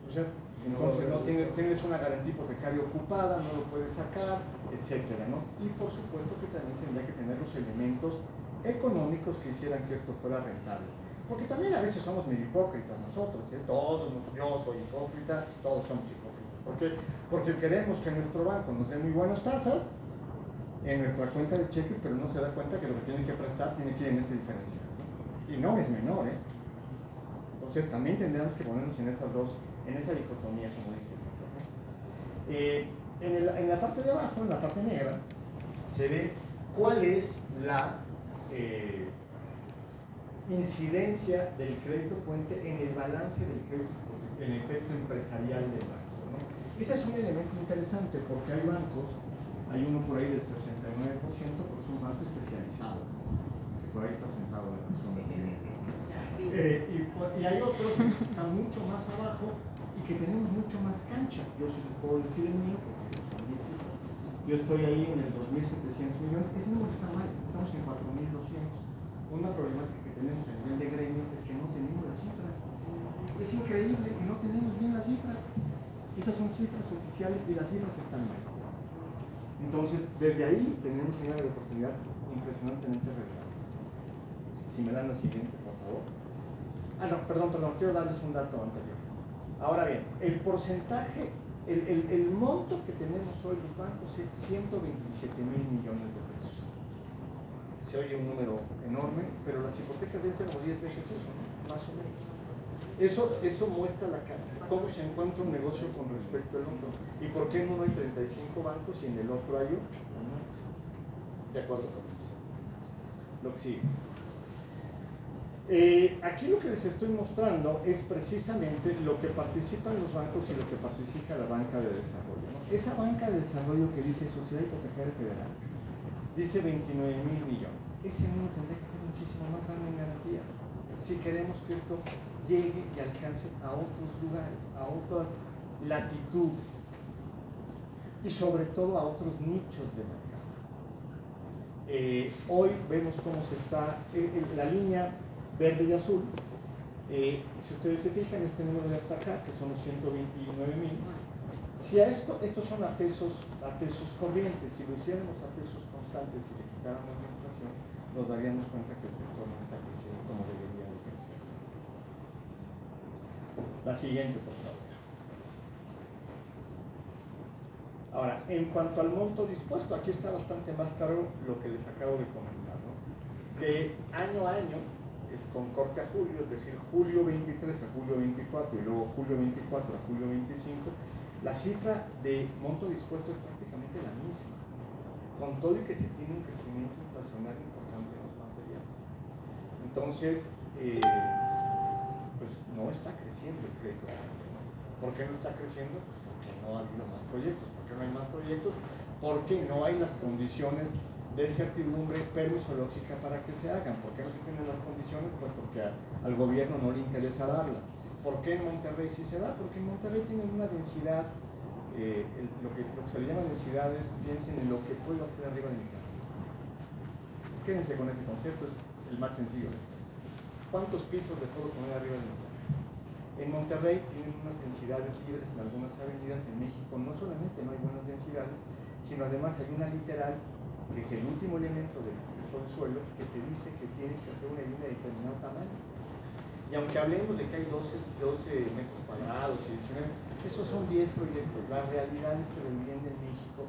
F: O sea, entonces no tienes una garantía hipotecaria ocupada, no lo puedes sacar, etcétera, ¿no? Y por supuesto que también tendría que tener los elementos económicos que hicieran que esto fuera rentable. Porque también a veces somos medio hipócritas nosotros, ¿eh? Yo soy hipócrita, todos somos hipócritas. ¿Por qué? Porque queremos que nuestro banco nos dé muy buenas tasas en nuestra cuenta de cheques, pero no se da cuenta que lo que tiene que prestar tiene que ir en ese diferencial, ¿no? Y no es menor, ¿eh? Entonces también tendríamos que ponernos en esas dos, en esa dicotomía, como dice el doctor, ¿no? En la parte de abajo, en la parte negra, se ve cuál es la incidencia del crédito puente en el balance del crédito empresarial del banco, ¿no? Ese es un elemento interesante porque hay bancos, hay uno por ahí del 69%, pero es un banco especializado, que por ahí está sentado la persona que viene. Y hay otros que están mucho más abajo y que tenemos mucho más cancha. Yo sí les puedo decir el mío, porque esos son mis cifras. Yo estoy ahí en el 2.700 millones, ese número está mal, estamos en 4.200. Una problemática que tenemos a nivel de gremio es que no tenemos las cifras. Es increíble que no tenemos bien las cifras. Esas son cifras oficiales y las cifras están mal. Entonces, desde ahí tenemos una área de oportunidad impresionantemente relevante. Si me dan la siguiente, por favor. Perdón, quiero darles un dato anterior. Ahora bien, el porcentaje, el monto que tenemos hoy los bancos es 127.000 millones de pesos. Se oye un número enorme, pero las hipotecas deben ser como 10 veces eso, ¿no? Más o menos. Eso muestra cómo se encuentra un negocio con respecto al otro. ¿Y por qué en uno hay 35 bancos y en el otro hay 8? De acuerdo con eso. Lo que sigue. Aquí lo que les estoy mostrando es precisamente lo que participan los bancos y lo que participa la banca de desarrollo, ¿no? Esa banca de desarrollo que dice Sociedad Hipotecaria Federal dice 29.000 millones. Ese número tendría que ser muchísimo más grande en garantía si queremos que esto llegue y alcance a otros lugares, a otras latitudes y sobre todo a otros nichos de mercado. Hoy vemos cómo se está la línea verde y azul. Si ustedes se fijan, este número de hasta acá, que son los 129.000, si a estos son a pesos corrientes, si lo hiciéramos a pesos constantes y le quitáramos la inflación, nos daríamos cuenta que el sector no está creciendo como debería de crecer. La siguiente, por favor. Ahora, en cuanto al monto dispuesto, aquí está bastante más claro lo que les acabo de comentar, ¿no? De año a año, con corte a julio, es decir, julio 23 a julio 24 y luego julio 24 a julio 25, la cifra de monto dispuesto es prácticamente la misma, con todo y que se tiene un crecimiento inflacionario importante en los materiales. Entonces, pues no está creciendo el crédito. ¿Por qué no está creciendo? Pues porque no ha habido más proyectos. ¿Por qué no hay más proyectos? Porque no hay las condiciones de certidumbre permisológica para que se hagan. ¿Por qué no se tienen las condiciones? Pues porque al gobierno no le interesa darlas. ¿Por qué en Monterrey sí se da? Porque en Monterrey tienen una densidad, lo que se le llama densidades, piensen en lo que puedo hacer arriba de mi casa. Quédense con ese concepto, es el más sencillo. ¿Cuántos pisos le puedo poner arriba de mi casa? En Monterrey tienen unas densidades libres en algunas avenidas. En México no solamente no hay buenas densidades, sino además hay una literal, que es el último elemento del uso de suelo, que te dice que tienes que hacer una línea de determinado tamaño. Y aunque hablemos de que hay 12 metros cuadrados y 19, esos son 10 proyectos. La realidad es que la vivienda en México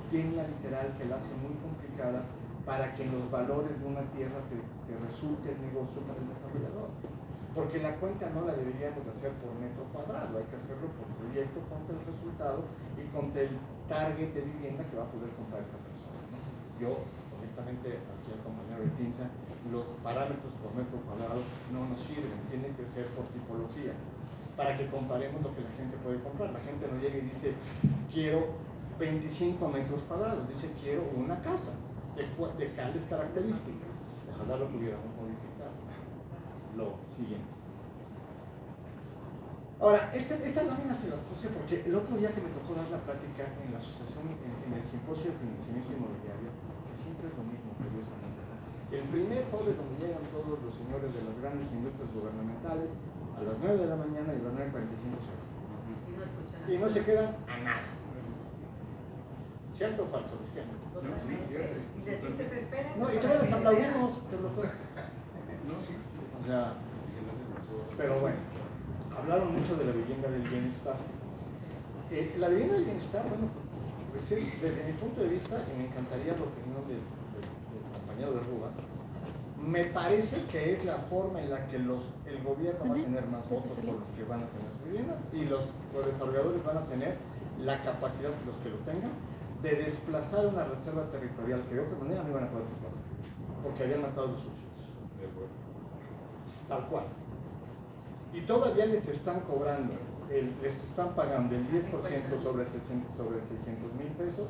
F: tiene una literal que la hace muy complicada para que en los valores de una tierra te resulte el negocio para el desarrollador. Porque la cuenta no la deberíamos hacer por metro cuadrado, hay que hacerlo por proyecto, contra el resultado y contra el target de vivienda que va a poder comprar esa persona, ¿no? yo, honestamente, aquí al compañero de Tinza, los parámetros por metro cuadrado no nos sirven, tienen que ser por tipología, para que comparemos lo que la gente puede comprar. La gente no llega y dice, quiero 25 metros cuadrados, dice, quiero una casa de tales características. Ojalá lo pudiéramos modificar. Lo siguiente. Ahora, estas láminas se las puse porque el otro día que me tocó dar la plática en la asociación, en el simposio de financiamiento inmobiliario, que siempre es lo mismo, curiosamente. El primer foro es donde llegan todos los señores de las grandes industrias gubernamentales a las 9 de la mañana y a las 9:45 se van. Y no se quedan a nada. ¿Cierto o falso, Cristiano?
B: Totalmente. Y les dices, esperen.
F: No, y todavía les aplaudimos. O sea, pero bueno, hablaron mucho de la vivienda del bienestar. La vivienda del bienestar, bueno, pues desde mi punto de vista, y me encantaría la opinión del compañero de Ruba, me parece que es la forma en la que el gobierno va a tener más votos por los que van a tener su vivienda y los desarrolladores van a tener la capacidad, los que lo tengan, de desplazar una reserva territorial que de otra manera no iban a poder desplazar, porque habían matado los suyos. Tal cual. Y todavía les están cobrando, les están pagando el 10% sobre 600,000 pesos.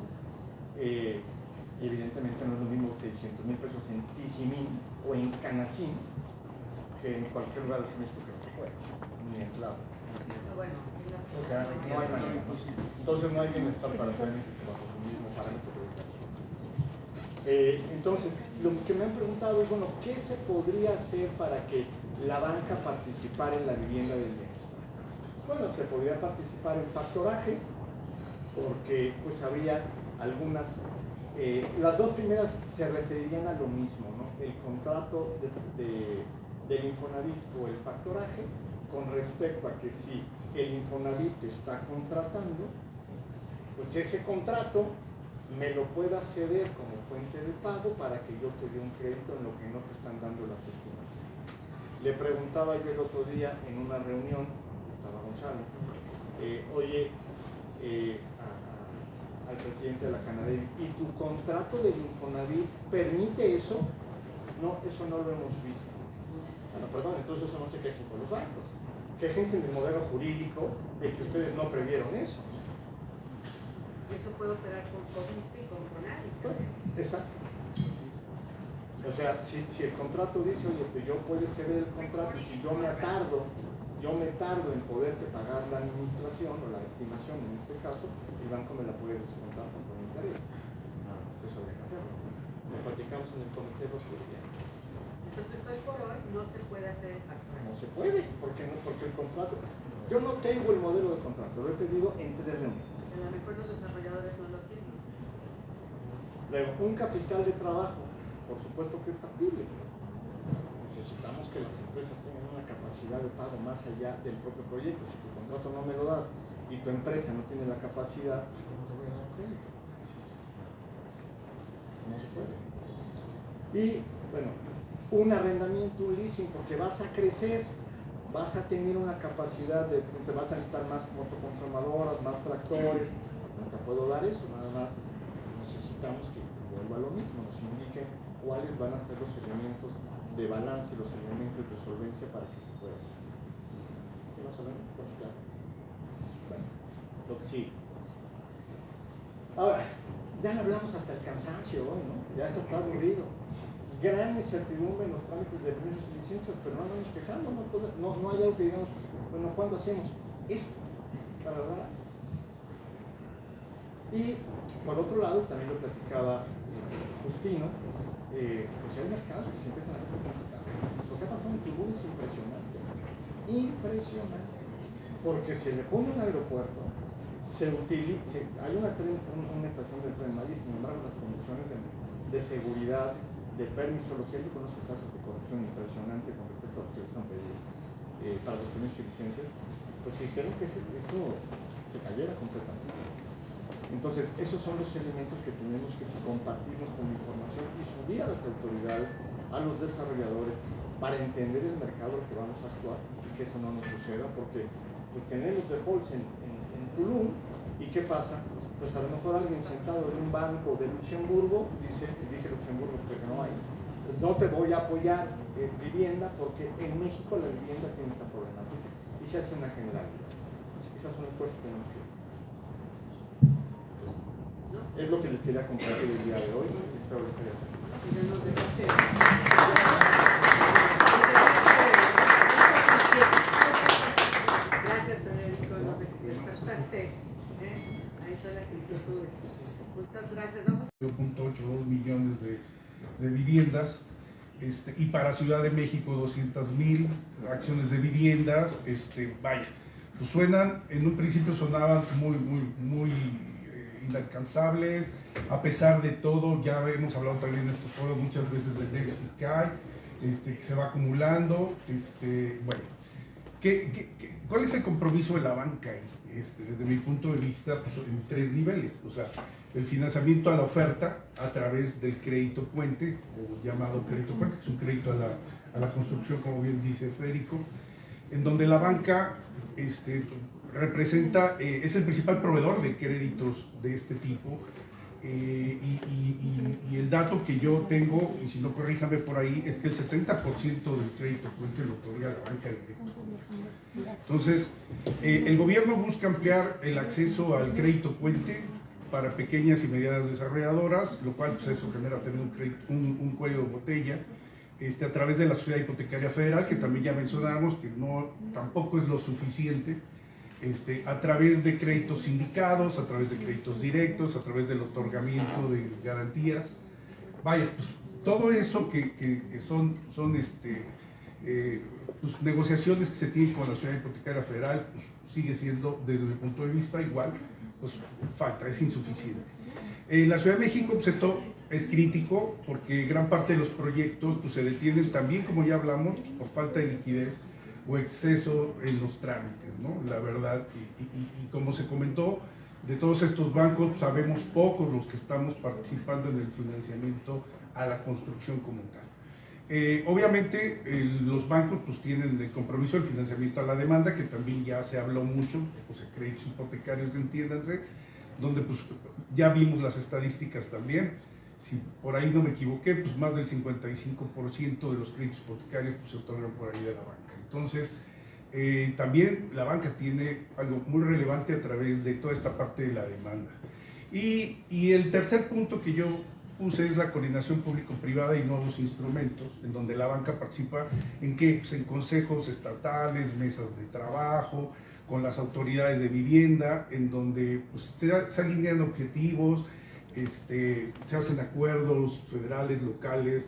F: Evidentemente no es lo mismo 600,000 pesos en Tizimín o en Canacín que en cualquier lugar de México que no se puede, ni en Clavo.
B: Bueno,
F: O sea, no hay manera. Entonces no hay bienestar para todo México bajo su mismo parámetro de ubicación. Entonces, lo que me han preguntado es, bueno, ¿qué se podría hacer para que la banca participara en la vivienda del bienestar? Bueno, se podría participar en factoraje, porque pues habría algunas, las dos primeras se referirían a lo mismo, ¿no? El contrato del Infonavit o el factoraje, con respecto a que si el Infonavit te está contratando, pues ese contrato me lo pueda ceder como fuente de pago para que yo te dé un crédito en lo que no te están dando las estimaciones. Le preguntaba yo el otro día en una reunión, estaba Gonzalo, oye, al presidente de la Canadevi, ¿y tu contrato del Infonavit permite eso? No, eso no lo hemos visto. Bueno, perdón, entonces eso no se quejen con los bancos. Quéjense del modelo jurídico de que ustedes no previeron eso.
B: Eso puede operar con Coviste y con Conadi.
F: Exacto. O sea, si el contrato dice, oye, pues yo puedo ceder el contrato y si yo me tardo en poderte pagar la administración o la estimación en este caso, el banco me la puede descontar contra mi interés. No, eso habría que hacerlo. Lo platicamos en el comité de los días.
B: Entonces, hoy por hoy no se puede hacer el factoraje.
F: No se puede, ¿por qué no? Porque el contrato, yo no tengo el modelo de contrato, lo he pedido en 3 reuniones.
B: A lo mejor los desarrolladores no lo tienen.
F: Luego, un capital de trabajo, por supuesto que es factible. Necesitamos que las empresas tengan una capacidad de pago más allá del propio proyecto. Si tu contrato no me lo das y tu empresa no tiene la capacidad, pues ¿cómo te voy a dar un crédito? No se puede. Y, bueno, un arrendamiento, un leasing, porque vas a crecer, vas a tener una capacidad de, se vas a necesitar más motoconsumadoras, más tractores, no te puedo dar eso, nada más necesitamos que vuelva a lo mismo, nos indiquen cuáles van a ser los elementos de balance, los elementos de solvencia para que se pueda hacer. ¿Sí más o menos? Pues claro. Bueno, lo que sí. Ahora, ya lo hablamos hasta el cansancio hoy, ¿no? Ya se está aburrido. Gran incertidumbre en los trámites de permisos y licencias, pero no nos quejamos, no hay algo que digamos, bueno, ¿cuándo hacemos esto? Para verdad. Y por otro lado, también lo platicaba Justino, pues hay mercados que se empiezan a ver complicados. Lo que ha pasado en Tulum es impresionante, impresionante, porque se le pone un aeropuerto, hay una estación del Tren Maya y sin embargo las condiciones de seguridad, de permiso, lo que yo conozco casos de corrupción impresionante con respecto a los que les han pedido para los permisos y licencias, pues se hicieron que eso se cayera completamente. Entonces, esos son los elementos que tenemos que compartirnos con información y subir a las autoridades, a los desarrolladores, para entender el mercado al que vamos a actuar y que eso no nos suceda, porque pues tenemos defaults en Tulum. ¿Y qué pasa? Pues a lo mejor alguien sentado en un banco de Luxemburgo dice, y dije Luxemburgo porque no hay, pues no te voy a apoyar en vivienda porque en México la vivienda tiene esta problemática. Y se hace una generalidad. Esas son las cosas que tenemos que ver. Es lo que les quería compartir el día de hoy. Espero les haya servido.
B: Gracias, Federico, lo que despertaste, ahí todas las inquietudes. Muchas gracias. Vamos.
G: 1.82 millones de viviendas, y para Ciudad de México 200,000 acciones de viviendas. Vaya, pues suenan, en un principio sonaban muy inalcanzables. A pesar de todo, ya hemos hablado también en estos foros muchas veces del déficit que hay, que se va acumulando. Bueno, ¿cuál es el compromiso de la banca ahí? Desde mi punto de vista, pues, en 3 niveles. O sea, el financiamiento a la oferta a través del crédito puente, o llamado crédito puente, que es un crédito a la construcción, como bien dice Federico, en donde la banca representa, es el principal proveedor de créditos de este tipo. Y el dato que yo tengo, y si no corríjame por ahí, es que el 70% del crédito puente lo otorga la banca directa. Entonces, el gobierno busca ampliar el acceso al crédito puente para pequeñas y medianas desarrolladoras, lo cual pues eso genera también un cuello de botella, a través de la Sociedad Hipotecaria Federal, que también ya mencionamos, que tampoco es lo suficiente, a través de créditos sindicados, a través de créditos directos, a través del otorgamiento de garantías. Vaya, pues todo eso que son pues, negociaciones que se tienen con la Sociedad Hipotecaria Federal, pues, sigue siendo, desde mi punto de vista, igual, pues falta, es insuficiente. En la Ciudad de México, pues esto es crítico porque gran parte de los proyectos pues, se detienen también, como ya hablamos, pues, por falta de liquidez o exceso en los trámites, ¿no? La verdad, y como se comentó, de todos estos bancos pues, sabemos pocos los que estamos participando en el financiamiento a la construcción como tal. Obviamente los bancos pues tienen el compromiso del financiamiento a la demanda, que también ya se habló mucho, o sea, créditos hipotecarios, entiéndanse, donde pues ya vimos las estadísticas también. Si por ahí no me equivoqué, pues más del 55% de los créditos hipotecarios pues, se otorgan por ahí de la banca. Entonces, también la banca tiene algo muy relevante a través de toda esta parte de la demanda. Y el tercer punto que yo puse es la coordinación público-privada y nuevos instrumentos, en donde la banca participa en qué, pues en consejos estatales, mesas de trabajo, con las autoridades de vivienda, en donde pues, se alinean objetivos, se hacen acuerdos federales, locales.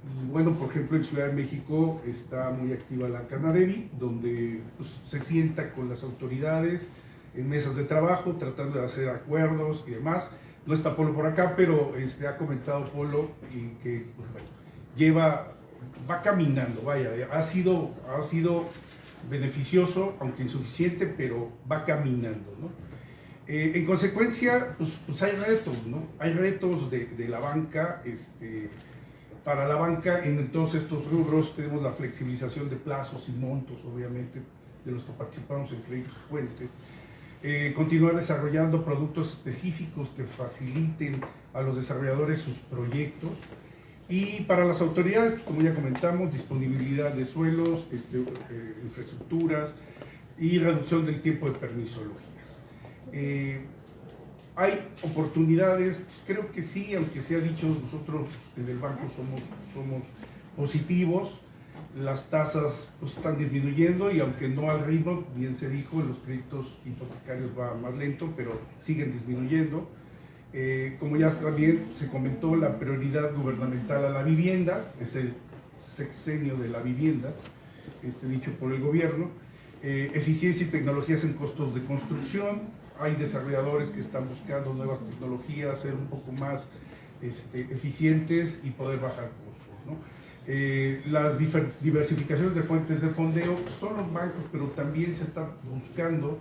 G: Y bueno, por ejemplo, en Ciudad de México está muy activa la Canadevi, donde pues, se sienta con las autoridades en mesas de trabajo, tratando de hacer acuerdos y demás. No está Polo por acá, pero ha comentado Polo y que pues, bueno, va caminando, vaya, ha sido beneficioso, aunque insuficiente, pero va caminando, ¿no? En consecuencia, pues hay retos, ¿no? Hay retos de la banca, para la banca en todos estos rubros tenemos la flexibilización de plazos y montos, obviamente, de los que participamos en créditos puentes. Continuar desarrollando productos específicos que faciliten a los desarrolladores sus proyectos. Y para las autoridades, pues, como ya comentamos, disponibilidad de suelos, infraestructuras y reducción del tiempo de permisologías. Hay oportunidades, pues, creo que sí, aunque se ha dicho, nosotros en el banco somos positivos. Las tasas pues, están disminuyendo y aunque no al ritmo, bien se dijo, en los créditos hipotecarios va más lento, pero siguen disminuyendo. Como ya también se comentó, la prioridad gubernamental a la vivienda, es el sexenio de la vivienda, dicho por el gobierno. Eficiencia y tecnologías en costos de construcción. Hay desarrolladores que están buscando nuevas tecnologías, ser un poco más eficientes y poder bajar costos, ¿no? Las diversificaciones de fuentes de fondeo son los bancos, pero también se está buscando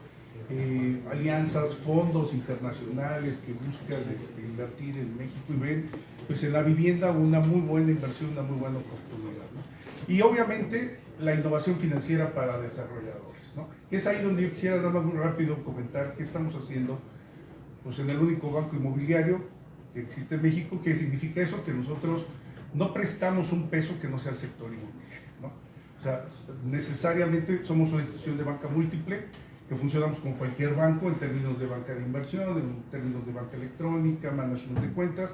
G: alianzas, fondos internacionales que buscan invertir en México y ven pues, en la vivienda una muy buena inversión, una muy buena oportunidad, ¿no? Y obviamente la innovación financiera para desarrolladores, ¿no? que es ahí donde yo quisiera dar muy rápido comentar qué estamos haciendo pues en el único banco inmobiliario que existe en México. ¿Qué significa eso? Que nosotros no prestamos un peso que no sea el sector inmobiliario, ¿no? O sea, necesariamente somos una institución de banca múltiple, que funcionamos con cualquier banco en términos de banca de inversión, en términos de banca electrónica, management de cuentas,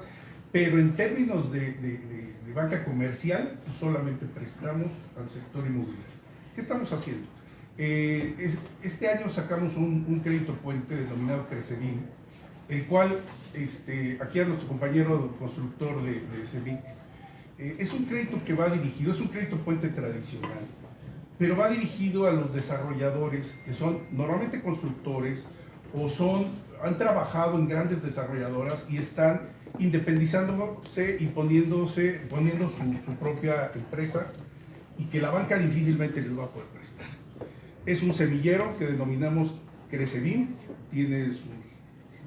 G: pero en términos de banca comercial, pues solamente prestamos al sector inmobiliario. ¿Qué estamos haciendo? Este año sacamos un crédito puente denominado Crecedin, el cual, aquí a nuestro compañero constructor de CEBIC, es un crédito que va dirigido, es un crédito puente tradicional, pero va dirigido a los desarrolladores que son normalmente constructores o han trabajado en grandes desarrolladoras y están independizándose y poniendo su propia empresa, y que la banca difícilmente les va a poder prestar. Es un semillero que denominamos Crecedin, tiene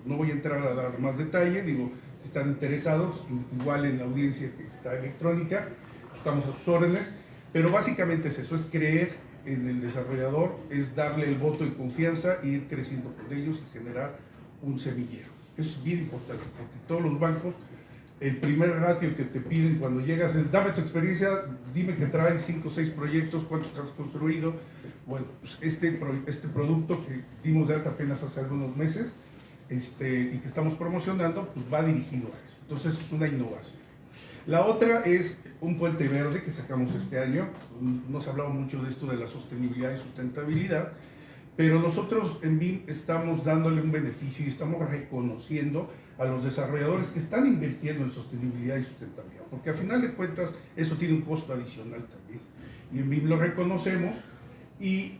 G: no voy a entrar a dar más detalle, digo, si están interesados, igual en la audiencia que está electrónica, estamos a sus órdenes, pero básicamente es eso, es creer en el desarrollador, es darle el voto de confianza e ir creciendo con ellos y generar un semillero. Eso es bien importante, porque todos los bancos, el primer ratio que te piden cuando llegas es: dame tu experiencia, dime que traes 5 o 6 proyectos, cuántos has construido. Bueno, pues este producto que dimos de alta apenas hace algunos meses y que estamos promocionando, pues va dirigido a eso. Entonces es una innovación. La otra es un puente verde que sacamos este año. No se ha hablado mucho de esto de la sostenibilidad y sustentabilidad, pero nosotros en BIM estamos dándole un beneficio y estamos reconociendo a los desarrolladores que están invirtiendo en sostenibilidad y sustentabilidad, porque al final de cuentas eso tiene un costo adicional también. Y en BIM lo reconocemos y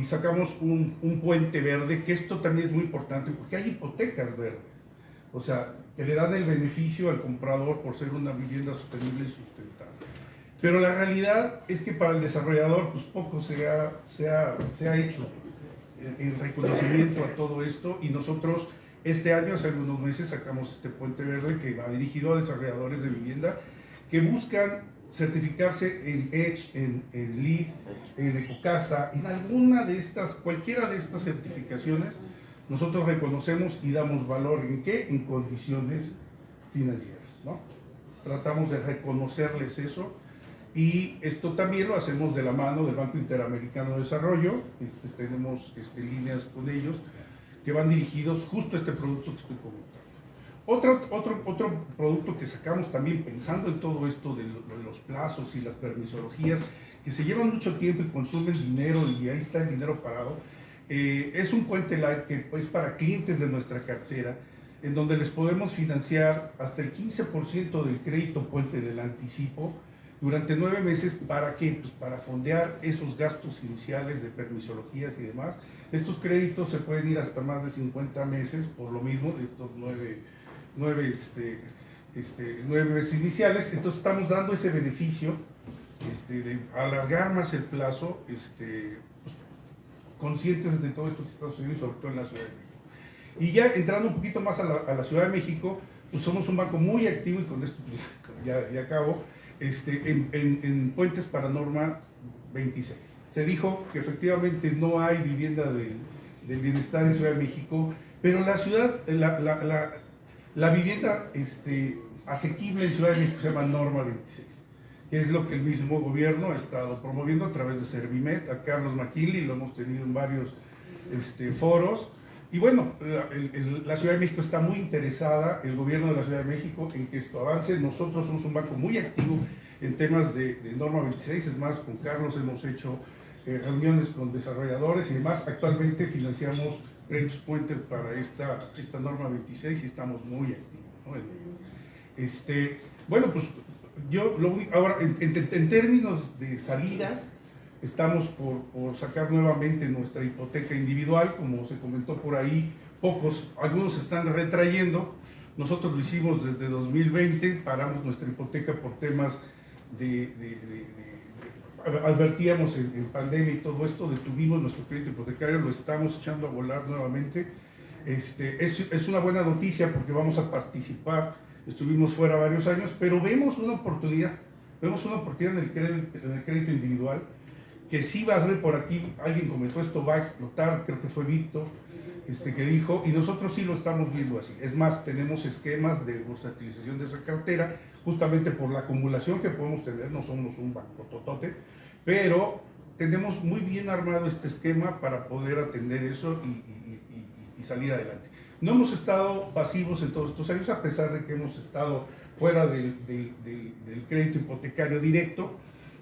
G: sacamos un puente verde, que esto también es muy importante porque hay hipotecas verdes, o sea, que le dan el beneficio al comprador por ser una vivienda sostenible y sustentable. Pero la realidad es que para el desarrollador pues poco se ha hecho en reconocimiento a todo esto, y nosotros este año, hace algunos meses, sacamos este puente verde que va dirigido a desarrolladores de vivienda que buscan certificarse en EDGE, en LEED, en Ecocasa, en alguna de estas, cualquiera de estas certificaciones. Nosotros reconocemos y damos valor. ¿En qué? En condiciones financieras, ¿no? Tratamos de reconocerles eso, y esto también lo hacemos de la mano del Banco Interamericano de Desarrollo. Tenemos líneas con ellos que van dirigidos justo a este producto que estoy comentando. Otro producto que sacamos también pensando en todo esto de los plazos y las permisologías, que se llevan mucho tiempo y consumen dinero, y ahí está el dinero parado, es un puente light que es para clientes de nuestra cartera, en donde les podemos financiar hasta el 15% del crédito puente del anticipo durante 9 meses. ¿Para qué? Pues para fondear esos gastos iniciales de permisologías y demás. Estos créditos se pueden ir hasta más de 50 meses por lo mismo de estos 9 meses iniciales. Entonces estamos dando ese beneficio de alargar más el plazo, pues, conscientes de todo esto que está sucediendo, y sobre todo en la Ciudad de México. Y ya entrando un poquito más a la Ciudad de México, pues somos un banco muy activo, y con esto pues, ya acabo, en puentes para norma 26. Se dijo que efectivamente no hay vivienda del bienestar en Ciudad de México, pero la ciudad, la vivienda asequible en Ciudad de México se llama norma 26, que es lo que el mismo gobierno ha estado promoviendo a través de Servimet. A Carlos McKinley lo hemos tenido en varios foros. Y bueno, la Ciudad de México está muy interesada, el gobierno de la Ciudad de México, en que esto avance. Nosotros somos un banco muy activo en temas de norma 26, es más, con Carlos hemos hecho reuniones con desarrolladores y demás. Actualmente financiamos créditos puente para esta norma 26 y estamos muy activos, ¿no? Bueno, pues yo ahora en términos de salidas, estamos por sacar nuevamente nuestra hipoteca individual, como se comentó por ahí. Algunos se están retrayendo. Nosotros lo hicimos desde 2020, paramos nuestra hipoteca por temas advertíamos en pandemia y todo esto, detuvimos nuestro crédito hipotecario, lo estamos echando a volar nuevamente. Es una buena noticia porque vamos a participar. Estuvimos fuera varios años, pero vemos una oportunidad en el crédito individual, que sí va a haber por aquí, alguien comentó esto va a explotar, creo que fue Víctor, que dijo, y nosotros sí lo estamos viendo así. Es más, tenemos esquemas de bursátiles de esa cartera, justamente por la acumulación que podemos tener, no somos un banco totote, pero tenemos muy bien armado este esquema para poder atender eso y salir adelante. No hemos estado pasivos en todos estos años, a pesar de que hemos estado fuera del crédito hipotecario directo,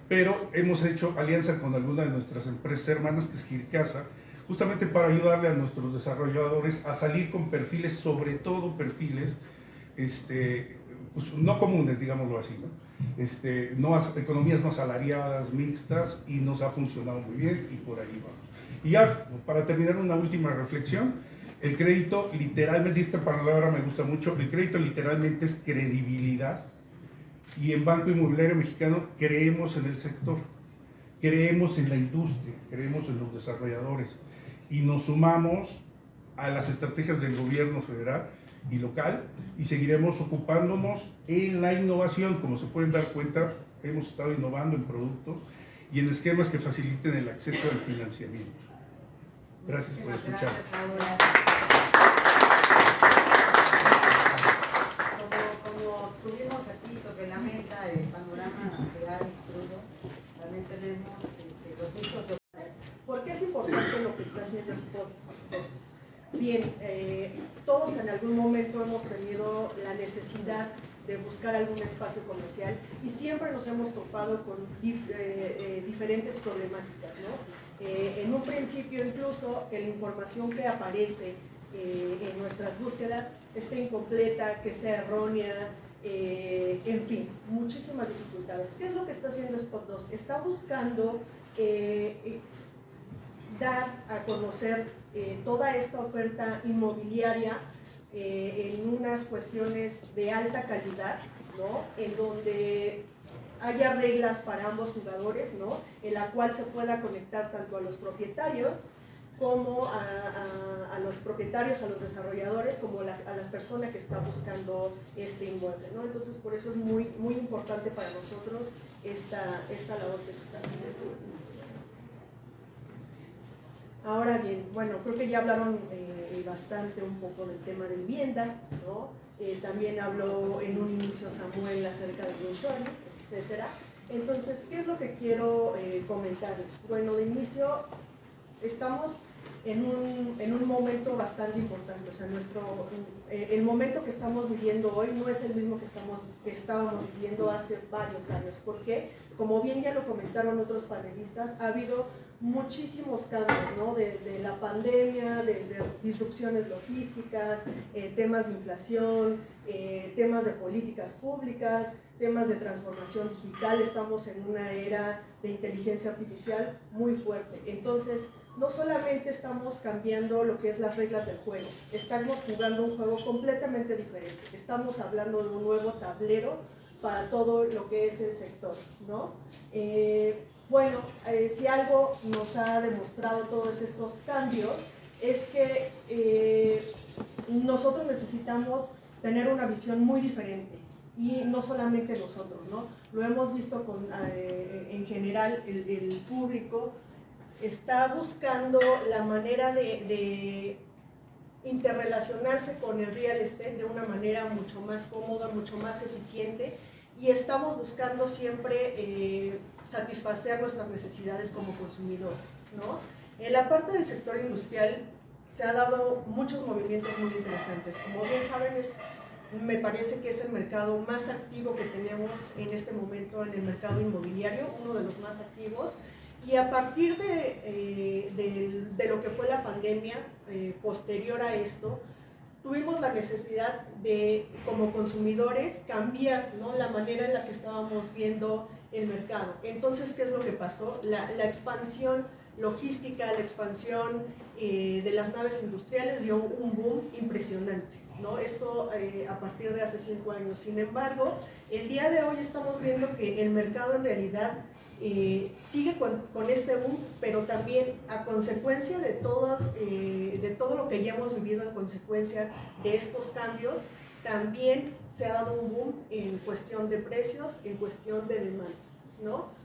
G: pero hemos hecho alianza con alguna de nuestras empresas hermanas, que es Gircasa, justamente para ayudarle a nuestros desarrolladores a salir con perfiles, sobre todo perfiles pues, no comunes, digámoslo así, ¿no? Economías no asalariadas, mixtas, y nos ha funcionado muy bien, y por ahí vamos. Y ya, para terminar, una última reflexión. El crédito, literalmente, esta palabra me gusta mucho, el crédito literalmente es credibilidad, y en Banco Inmobiliario Mexicano creemos en el sector, creemos en la industria, creemos en los desarrolladores, y nos sumamos a las estrategias del gobierno federal y local, y seguiremos ocupándonos en la innovación. Como se pueden dar cuenta, hemos estado innovando en productos y en esquemas que faciliten el acceso al financiamiento. Gracias por escuchar.
B: Como tuvimos aquí sobre la mesa el panorama real y crudo, también tenemos los discos de...
H: ¿Por qué es importante lo que está haciendo Spot 2? Bien, todos en algún momento hemos tenido la necesidad de buscar algún espacio comercial y siempre nos hemos topado con diferentes problemáticas, ¿no? En un principio incluso que la información que aparece en nuestras búsquedas esté incompleta, que sea errónea, en fin, muchísimas dificultades. ¿Qué es lo que está haciendo Spot 2? Está buscando dar a conocer toda esta oferta inmobiliaria en unas cuestiones de alta calidad, ¿no? En donde haya reglas para ambos jugadores, ¿no? En la cual se pueda conectar tanto a los propietarios como a los propietarios, a los desarrolladores, como a la persona que está buscando este inmueble, ¿no? Entonces, por eso es muy, muy importante para nosotros esta labor que se está haciendo. Ahora bien, bueno, creo que ya hablaron bastante un poco del tema de vivienda, ¿no? También habló en un inicio Samuel acerca de Newshoring, etcétera. Entonces, ¿qué es lo que quiero comentarles? Bueno, de inicio, estamos en un momento bastante importante. O sea, el momento que estamos viviendo hoy no es el mismo que estábamos viviendo hace varios años. ¿Por qué? Como bien ya lo comentaron otros panelistas, ha habido muchísimos cambios, ¿no? De la pandemia, desde disrupciones logísticas, temas de inflación, temas de políticas públicas, temas de transformación digital. Estamos en una era de inteligencia artificial muy fuerte. Entonces, no solamente estamos cambiando lo que es las reglas del juego, estamos jugando un juego completamente diferente. Estamos hablando de un nuevo tablero para todo lo que es el sector, ¿no? Bueno, si algo nos ha demostrado todos estos cambios es que nosotros necesitamos tener una visión muy diferente, y no solamente nosotros, ¿no? Lo hemos visto en general, el público está buscando la manera de interrelacionarse con el real estate de una manera mucho más cómoda, mucho más eficiente, y estamos buscando siempre satisfacer nuestras necesidades como consumidores, ¿no? En la parte del sector industrial se han dado muchos movimientos muy interesantes. Como bien saben, me parece que es el mercado más activo que tenemos en este momento en el mercado inmobiliario, uno de los más activos. Y a partir de lo que fue la pandemia, posterior a esto, tuvimos la necesidad de, como consumidores, cambiar, ¿no?, la manera en la que estábamos viendo el mercado. Entonces, ¿qué es lo que pasó? La expansión logística, la expansión de las naves industriales dio un boom impresionante, ¿no? Esto a partir de hace 5 años. Sin embargo, el día de hoy estamos viendo que el mercado en realidad sigue con este boom, pero también a consecuencia de todo lo que ya hemos vivido en consecuencia de estos cambios, también se ha dado un boom en cuestión de precios, en cuestión de demanda, ¿no?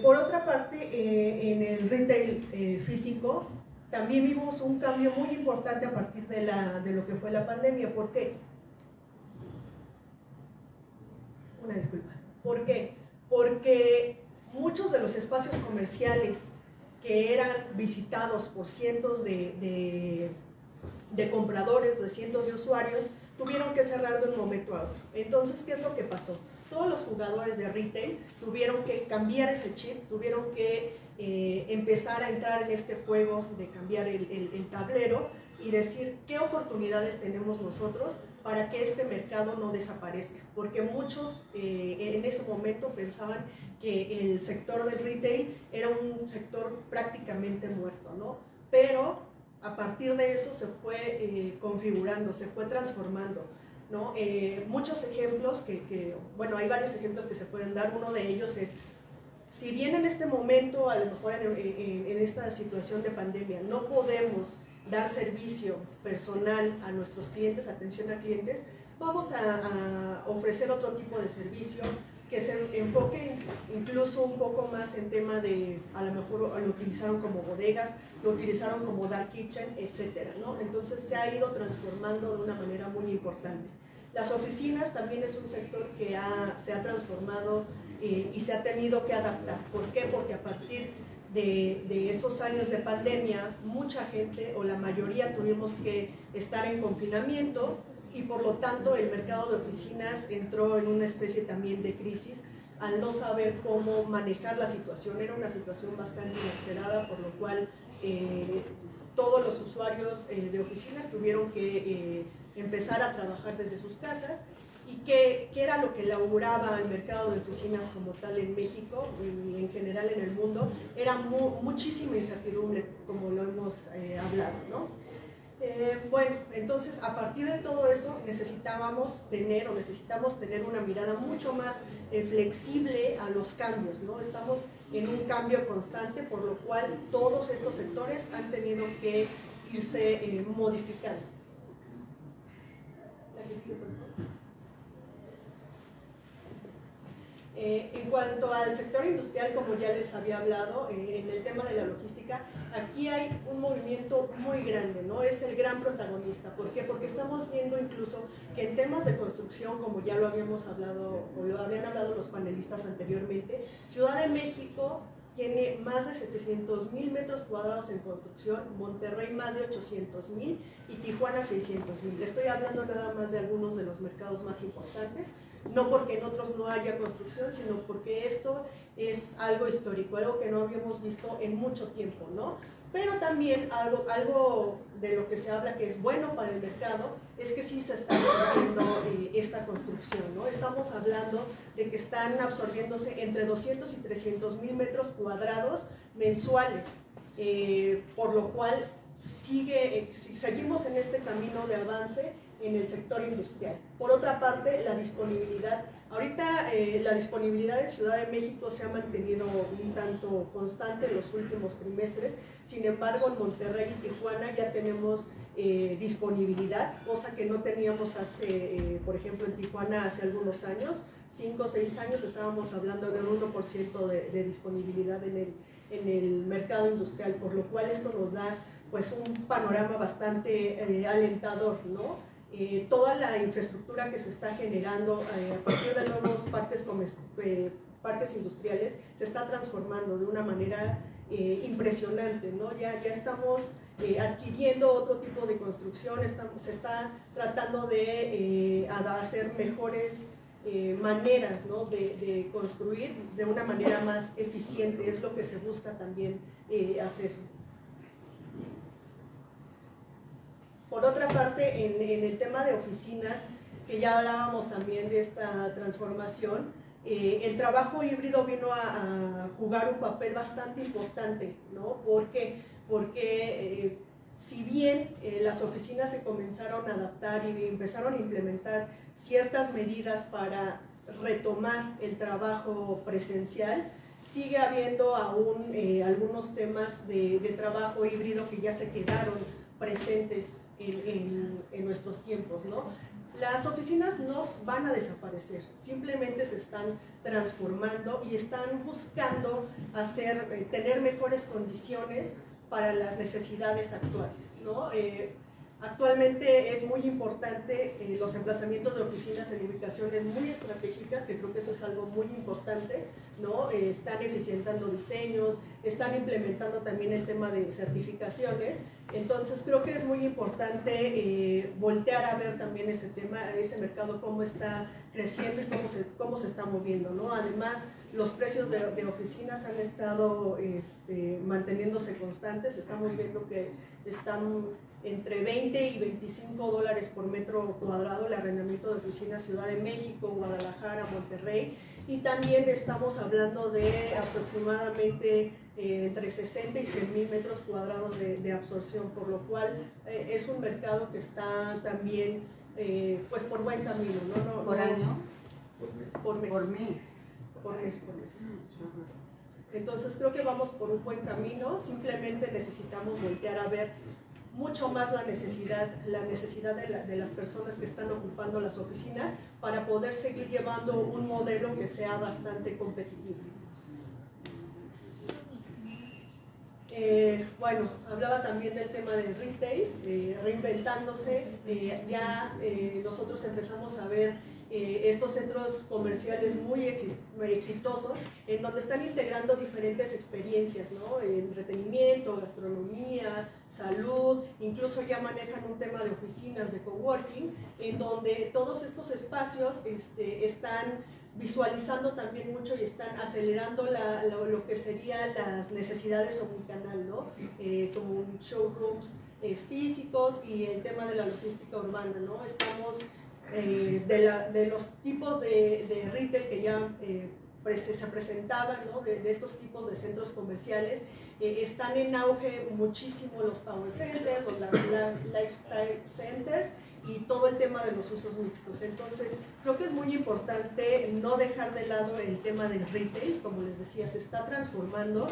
H: Por otra parte, en el retail físico, también vimos un cambio muy importante a partir de lo que fue la pandemia. ¿Por qué? Una disculpa. ¿Por qué? Porque muchos de los espacios comerciales que eran visitados por cientos de compradores, de cientos de usuarios, tuvieron que cerrar de un momento a otro. Entonces, ¿qué es lo que pasó? Todos los jugadores de retail tuvieron que cambiar ese chip, tuvieron que empezar a entrar en este juego de cambiar el tablero y decir qué oportunidades tenemos nosotros para que este mercado no desaparezca. Porque muchos en ese momento pensaban que el sector del retail era un sector prácticamente muerto, ¿no? Pero a partir de eso se fue configurando, se fue transformando, ¿no? Muchos ejemplos bueno, hay varios ejemplos que se pueden dar. Uno de ellos es, si bien en este momento, a lo mejor en esta situación de pandemia, no podemos dar servicio personal a nuestros clientes, atención a clientes, vamos a ofrecer otro tipo de servicio que se enfoque incluso un poco más en tema de, a lo mejor lo utilizaron como bodegas, lo utilizaron como dark kitchen, etcétera, ¿no? Entonces se ha ido transformando de una manera muy importante. Las oficinas también es un sector que se ha transformado y se ha tenido que adaptar. ¿Por qué? Porque a partir de esos años de pandemia, mucha gente o la mayoría tuvimos que estar en confinamiento y por lo tanto el mercado de oficinas entró en una especie también de crisis al no saber cómo manejar la situación. Era una situación bastante inesperada, por lo cual todos los usuarios de oficinas tuvieron que empezar a trabajar desde sus casas. ¿Y qué era lo que le auguraba al mercado de oficinas como tal en México y en general en el mundo? Era muchísima incertidumbre, como lo hemos hablado, ¿no? Bueno, entonces a partir de todo eso necesitamos tener una mirada mucho más flexible a los cambios, ¿no? Estamos en un cambio constante, por lo cual todos estos sectores han tenido que irse modificando. En cuanto al sector industrial, como ya les había hablado, en el tema de la logística, aquí hay un movimiento muy grande, ¿no? Es el gran protagonista. ¿Por qué? Porque estamos viendo incluso que en temas de construcción, como ya lo habíamos hablado, o lo habían hablado los panelistas anteriormente, Ciudad de México tiene más de 700,000 metros cuadrados en construcción, Monterrey más de 800,000 y Tijuana 600,000. Estoy hablando nada más de algunos de los mercados más importantes. No porque en otros no haya construcción, sino porque esto es algo histórico, algo que no habíamos visto en mucho tiempo, ¿no? Pero también algo de lo que se habla que es bueno para el mercado es que sí se está absorbiendo esta construcción, ¿no? Estamos hablando de que están absorbiéndose entre 200 y 300,000 metros cuadrados mensuales, por lo cual seguimos en este camino de avance en el sector industrial. Por otra parte, la disponibilidad. Ahorita la disponibilidad en Ciudad de México se ha mantenido un tanto constante en los últimos trimestres. Sin embargo, en Monterrey y Tijuana ya tenemos disponibilidad, cosa que no teníamos hace, por ejemplo, en Tijuana hace algunos años, 5 o 6 años, estábamos hablando de un 1% de disponibilidad en el mercado industrial, por lo cual esto nos da pues un panorama bastante alentador, ¿no? Toda la infraestructura que se está generando a partir de nuevos parques industriales se está transformando de una manera impresionante, ¿no? Ya estamos adquiriendo otro tipo de construcción, se está tratando de hacer mejores maneras, ¿no? de construir de una manera más eficiente, es lo que se busca también hacer. Por otra parte, en el tema de oficinas, que ya hablábamos también de esta transformación, el trabajo híbrido vino a jugar un papel bastante importante, ¿no? ¿Por qué? Porque si bien las oficinas se comenzaron a adaptar y empezaron a implementar ciertas medidas para retomar el trabajo presencial, sigue habiendo aún algunos temas de trabajo híbrido que ya se quedaron presentes en nuestros tiempos, ¿no? Las oficinas no van a desaparecer, simplemente se están transformando y están buscando tener mejores condiciones para las necesidades actuales, ¿no? Actualmente es muy importante los emplazamientos de oficinas en ubicaciones muy estratégicas, que creo que eso es algo muy importante, ¿no? Están eficientando diseños, están implementando también el tema de certificaciones. Entonces creo que es muy importante voltear a ver también ese tema, ese mercado, cómo está creciendo y cómo se está moviendo, ¿no? Además, los precios de oficinas han estado manteniéndose constantes. Estamos viendo que están entre 20 y 25 dólares por metro cuadrado el arrendamiento de oficinas Ciudad de México, Guadalajara, Monterrey, y también estamos hablando de aproximadamente entre 60 y 100 mil metros cuadrados de absorción, por lo cual es un mercado que está también pues por buen camino, ¿no?
B: ¿Por año?
H: Por mes.
B: Por mes.
H: Por mes. Entonces creo que vamos por un buen camino, simplemente necesitamos voltear a ver mucho más la necesidad de las personas que están ocupando las oficinas para poder seguir llevando un modelo que sea bastante competitivo. Bueno, hablaba también del tema del retail, reinventándose. Nosotros empezamos a ver estos centros comerciales muy exitosos, en donde están integrando diferentes experiencias, ¿no? Entretenimiento, gastronomía, salud, incluso ya manejan un tema de oficinas de coworking, en donde todos estos espacios están visualizando también mucho y están acelerando lo que serían las necesidades omnicanal, ¿no? Como showrooms físicos y el tema de la logística urbana, ¿no? Estamos de los tipos de retail que ya se presentaban, ¿no? de estos tipos de centros comerciales, están en auge muchísimo los power centers o las lifestyle centers y todo el tema de los usos mixtos. Entonces creo que es muy importante no dejar de lado el tema del retail. Como les decía, se está transformando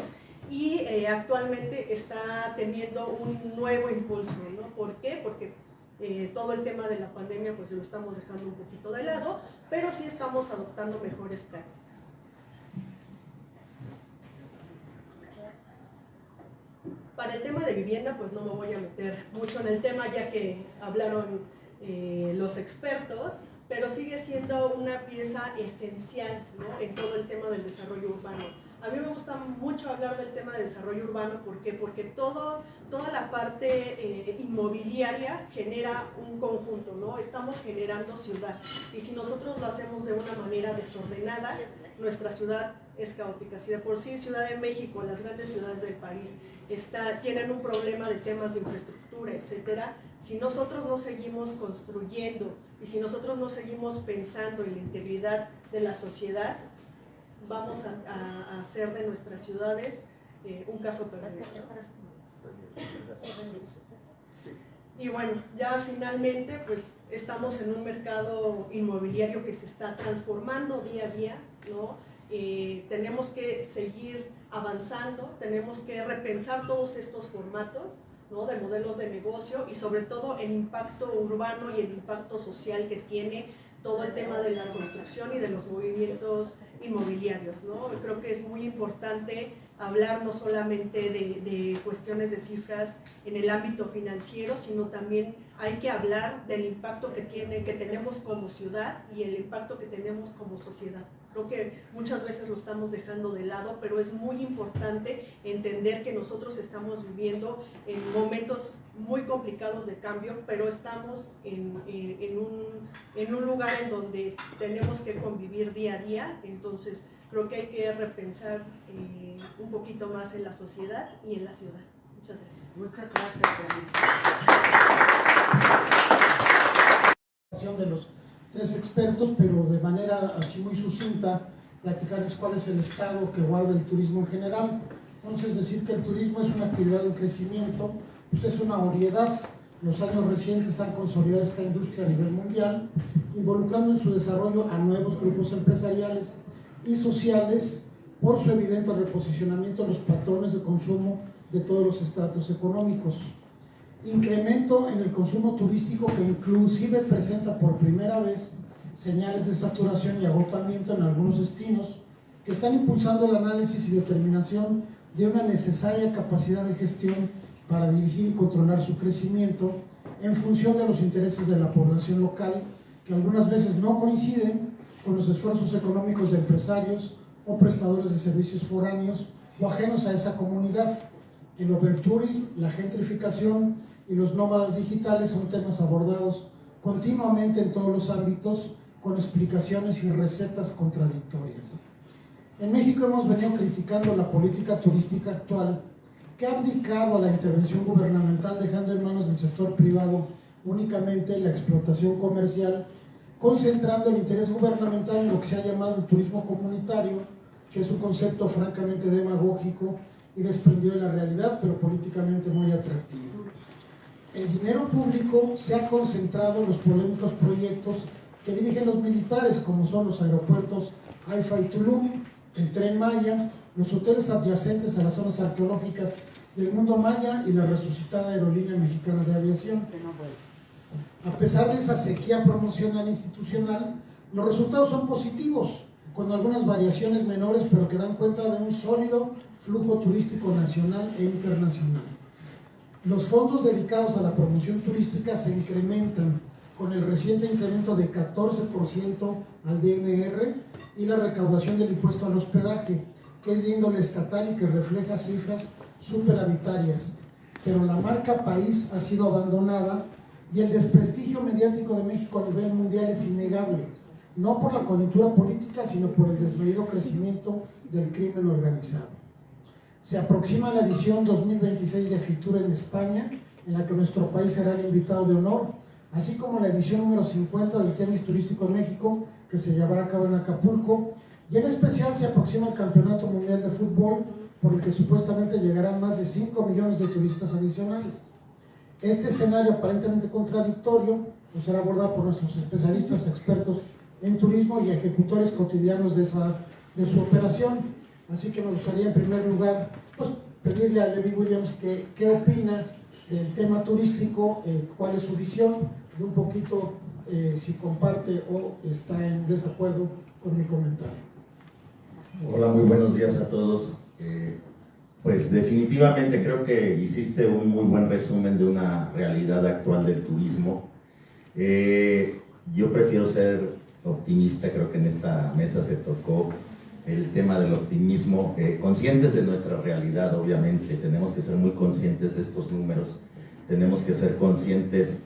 H: y actualmente está teniendo un nuevo impulso, ¿no? ¿Por qué? Porque todo el tema de la pandemia pues lo estamos dejando un poquito de lado, pero sí estamos adoptando mejores prácticas. Para el tema de vivienda pues no me voy a meter mucho en el tema, ya que hablaron los expertos, pero sigue siendo una pieza esencial, ¿no? En todo el tema del desarrollo urbano. A mí me gusta mucho hablar del tema de desarrollo urbano. ¿Por qué? Porque toda la parte inmobiliaria genera un conjunto, ¿no? Estamos generando ciudad, y si nosotros lo hacemos de una manera desordenada, nuestra ciudad es caótica. Si de por sí Ciudad de México, las grandes ciudades del país, tienen un problema de temas de infraestructura, etcétera, si nosotros no seguimos construyendo y si nosotros no seguimos pensando en la integridad de la sociedad, vamos a hacer de nuestras ciudades un caso perdido. Y bueno, ya finalmente pues estamos en un mercado inmobiliario que se está transformando día a día, ¿no? Tenemos que seguir avanzando, tenemos que repensar todos estos formatos, ¿no? De modelos de negocio, y sobre todo el impacto urbano y el impacto social que tiene todo el tema de la construcción y de los movimientos inmobiliarios, ¿no? Creo que es muy importante hablar no solamente de cuestiones de cifras en el ámbito financiero, sino también hay que hablar del impacto que tenemos como ciudad y el impacto que tenemos como sociedad. Creo que muchas veces lo estamos dejando de lado, pero es muy importante entender que nosotros estamos viviendo en momentos muy complicados de cambio, pero estamos en un lugar en donde tenemos que convivir día a día. Entonces creo que hay que repensar un poquito más en la sociedad y en la ciudad. Muchas gracias.
B: Muchas gracias.
I: De los tres expertos, pero de manera así muy sucinta, platicarles cuál es el estado que guarda el turismo en general. Entonces, decir que el turismo es una actividad en crecimiento, pues es una obviedad. Los años recientes han consolidado esta industria a nivel mundial, involucrando en su desarrollo a nuevos grupos empresariales y sociales por su evidente reposicionamiento en los patrones de consumo de todos los estratos económicos. incremento en el consumo turístico que inclusive presenta por primera vez señales de saturación y agotamiento en algunos destinos que están impulsando el análisis y determinación de una necesaria capacidad de gestión para dirigir y controlar su crecimiento en función de los intereses de la población local, que algunas veces no coinciden con los esfuerzos económicos de empresarios o prestadores de servicios foráneos o ajenos a esa comunidad. El overtourism, la gentrificación y los nómadas digitales son temas abordados continuamente en todos los ámbitos, con explicaciones y recetas contradictorias. En México hemos venido criticando la política turística actual, que ha abdicado a la intervención gubernamental, dejando en manos del sector privado únicamente la explotación comercial, concentrando el interés gubernamental en lo que se ha llamado el turismo comunitario, que es un concepto francamente demagógico y desprendido de la realidad, pero políticamente muy atractivo. El dinero público se ha concentrado en los polémicos proyectos que dirigen los militares, como son los aeropuertos Haifa y Tulum, el Tren Maya, los hoteles adyacentes a las zonas arqueológicas del mundo maya y la resucitada Aerolínea Mexicana de Aviación. A pesar de esa sequía promocional institucional, los resultados son positivos, con algunas variaciones menores, pero que dan cuenta de un sólido flujo turístico nacional e internacional. Los fondos dedicados a la promoción turística se incrementan con el reciente incremento de 14% al DNR y la recaudación del impuesto al hospedaje, que es de índole estatal y que refleja cifras superavitarias. Pero la marca país ha sido abandonada y el desprestigio mediático de México a nivel mundial es innegable, no por la coyuntura política, sino por el desmedido crecimiento del crimen organizado. Se aproxima la edición 2026 de Fitur en España, en la que nuestro país será el invitado de honor, así como la edición número 50 del Tianguis Turístico en México, que se llevará a cabo en Acapulco, y en especial se aproxima el Campeonato Mundial de Fútbol, por el que supuestamente llegarán más de 5 millones de turistas adicionales. Este escenario aparentemente contradictorio pues será abordado por nuestros especialistas, expertos en turismo y ejecutores cotidianos de su operación. Así que me gustaría en primer lugar pues, pedirle a Levi Williams qué opina del tema turístico, cuál es su visión, y un poquito si comparte o está en desacuerdo con mi comentario.
J: Hola, muy buenos días a todos. Pues definitivamente creo que hiciste un muy buen resumen de una realidad actual del turismo. Yo prefiero ser optimista, creo que en esta mesa se tocó el tema del optimismo, conscientes de nuestra realidad, obviamente, tenemos que ser muy conscientes de estos números, tenemos que ser conscientes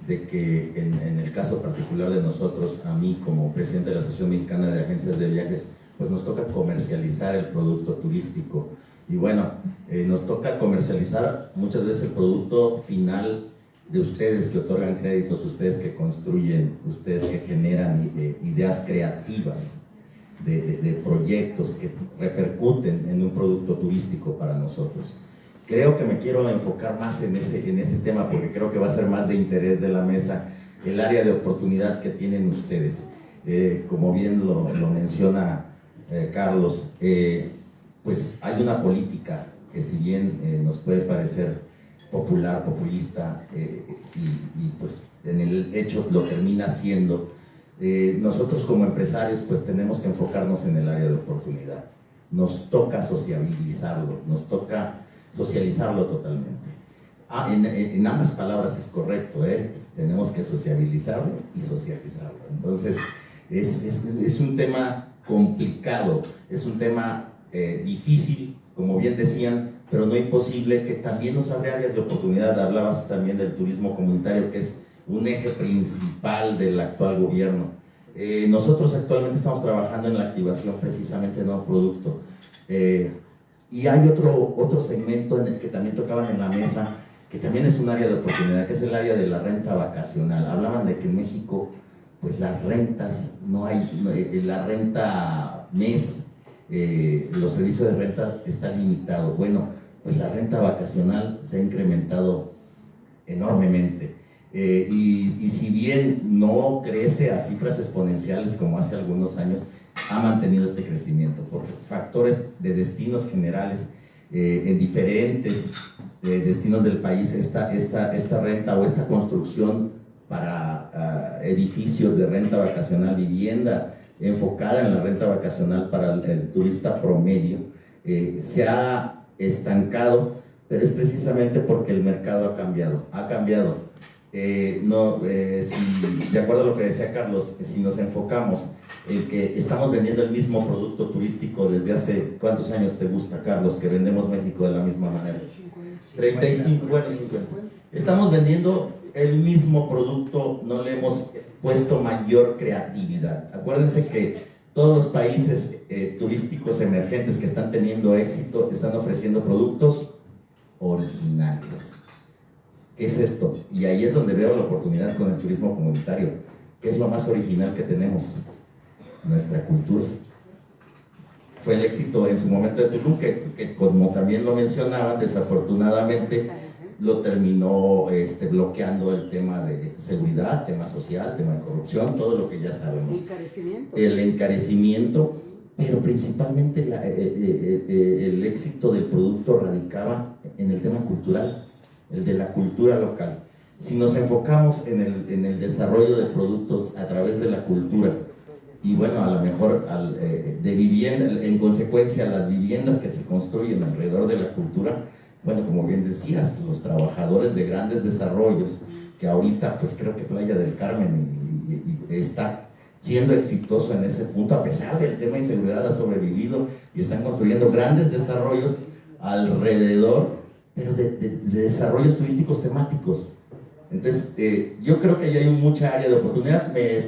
J: de que en el caso particular de nosotros, a mí como presidente de la Asociación Mexicana de Agencias de Viajes, pues nos toca comercializar el producto turístico. Y bueno, nos toca comercializar muchas veces el producto final de ustedes que otorgan créditos, ustedes que construyen, ustedes que generan ideas creativas de proyectos que repercuten en un producto turístico para nosotros. Creo que me quiero enfocar más en ese tema porque creo que va a ser más de interés de la mesa el área de oportunidad que tienen ustedes. Como bien lo menciona Carlos, pues hay una política que si bien nos puede parecer popular, populista, y pues en el hecho lo termina siendo, nosotros como empresarios pues tenemos que enfocarnos en el área de oportunidad. Nos toca sociabilizarlo, nos toca socializarlo totalmente. En ambas palabras es correcto, tenemos que sociabilizarlo y socializarlo. Entonces es un tema complicado, es un tema difícil, como bien decían, pero no imposible, que también nos abre áreas de oportunidad. Hablabas también del turismo comunitario, que es un eje principal del actual gobierno. Nosotros actualmente estamos trabajando en la activación precisamente de nuevo producto. Y hay otro segmento en el que también tocaban en la mesa, que también es un área de oportunidad, que es el área de la renta vacacional. Hablaban de que en México, pues las rentas, no hay, la renta mes, los servicios de renta están limitados. Bueno, pues la renta vacacional se ha incrementado enormemente. Y si bien no crece a cifras exponenciales como hace algunos años, ha mantenido este crecimiento por factores de destinos generales en diferentes destinos del país esta renta o esta construcción para edificios de renta vacacional, vivienda enfocada en la renta vacacional para el turista promedio, se ha estancado, pero es precisamente porque el mercado ha cambiado. De acuerdo a lo que decía Carlos, si nos enfocamos en que estamos vendiendo el mismo producto turístico desde hace, ¿cuántos años te gusta, Carlos, que vendemos México de la misma manera? 35, bueno, 50. Estamos vendiendo el mismo producto, no le hemos puesto mayor creatividad. Acuérdense que todos los países turísticos emergentes que están teniendo éxito están ofreciendo productos originales. ¿Qué es esto? Y ahí es donde veo la oportunidad con el turismo comunitario. ¿Qué es lo más original que tenemos? Nuestra cultura. Fue el éxito en su momento de Tulum, que como también lo mencionaban, desafortunadamente lo terminó bloqueando el tema de seguridad, tema social, tema de corrupción, todo lo que ya sabemos. El encarecimiento, pero principalmente el éxito del producto radicaba en el tema cultural, el de la cultura local. Si nos enfocamos en el desarrollo de productos a través de la cultura, y bueno, a lo mejor de vivienda, en consecuencia las viviendas que se construyen alrededor de la cultura, bueno, como bien decías, los trabajadores de grandes desarrollos, que ahorita pues creo que Playa del Carmen está siendo exitoso en ese punto, a pesar del tema de inseguridad ha sobrevivido y están construyendo grandes desarrollos alrededor, pero de desarrollos turísticos temáticos. Entonces, yo creo que ahí hay mucha área de oportunidad. Me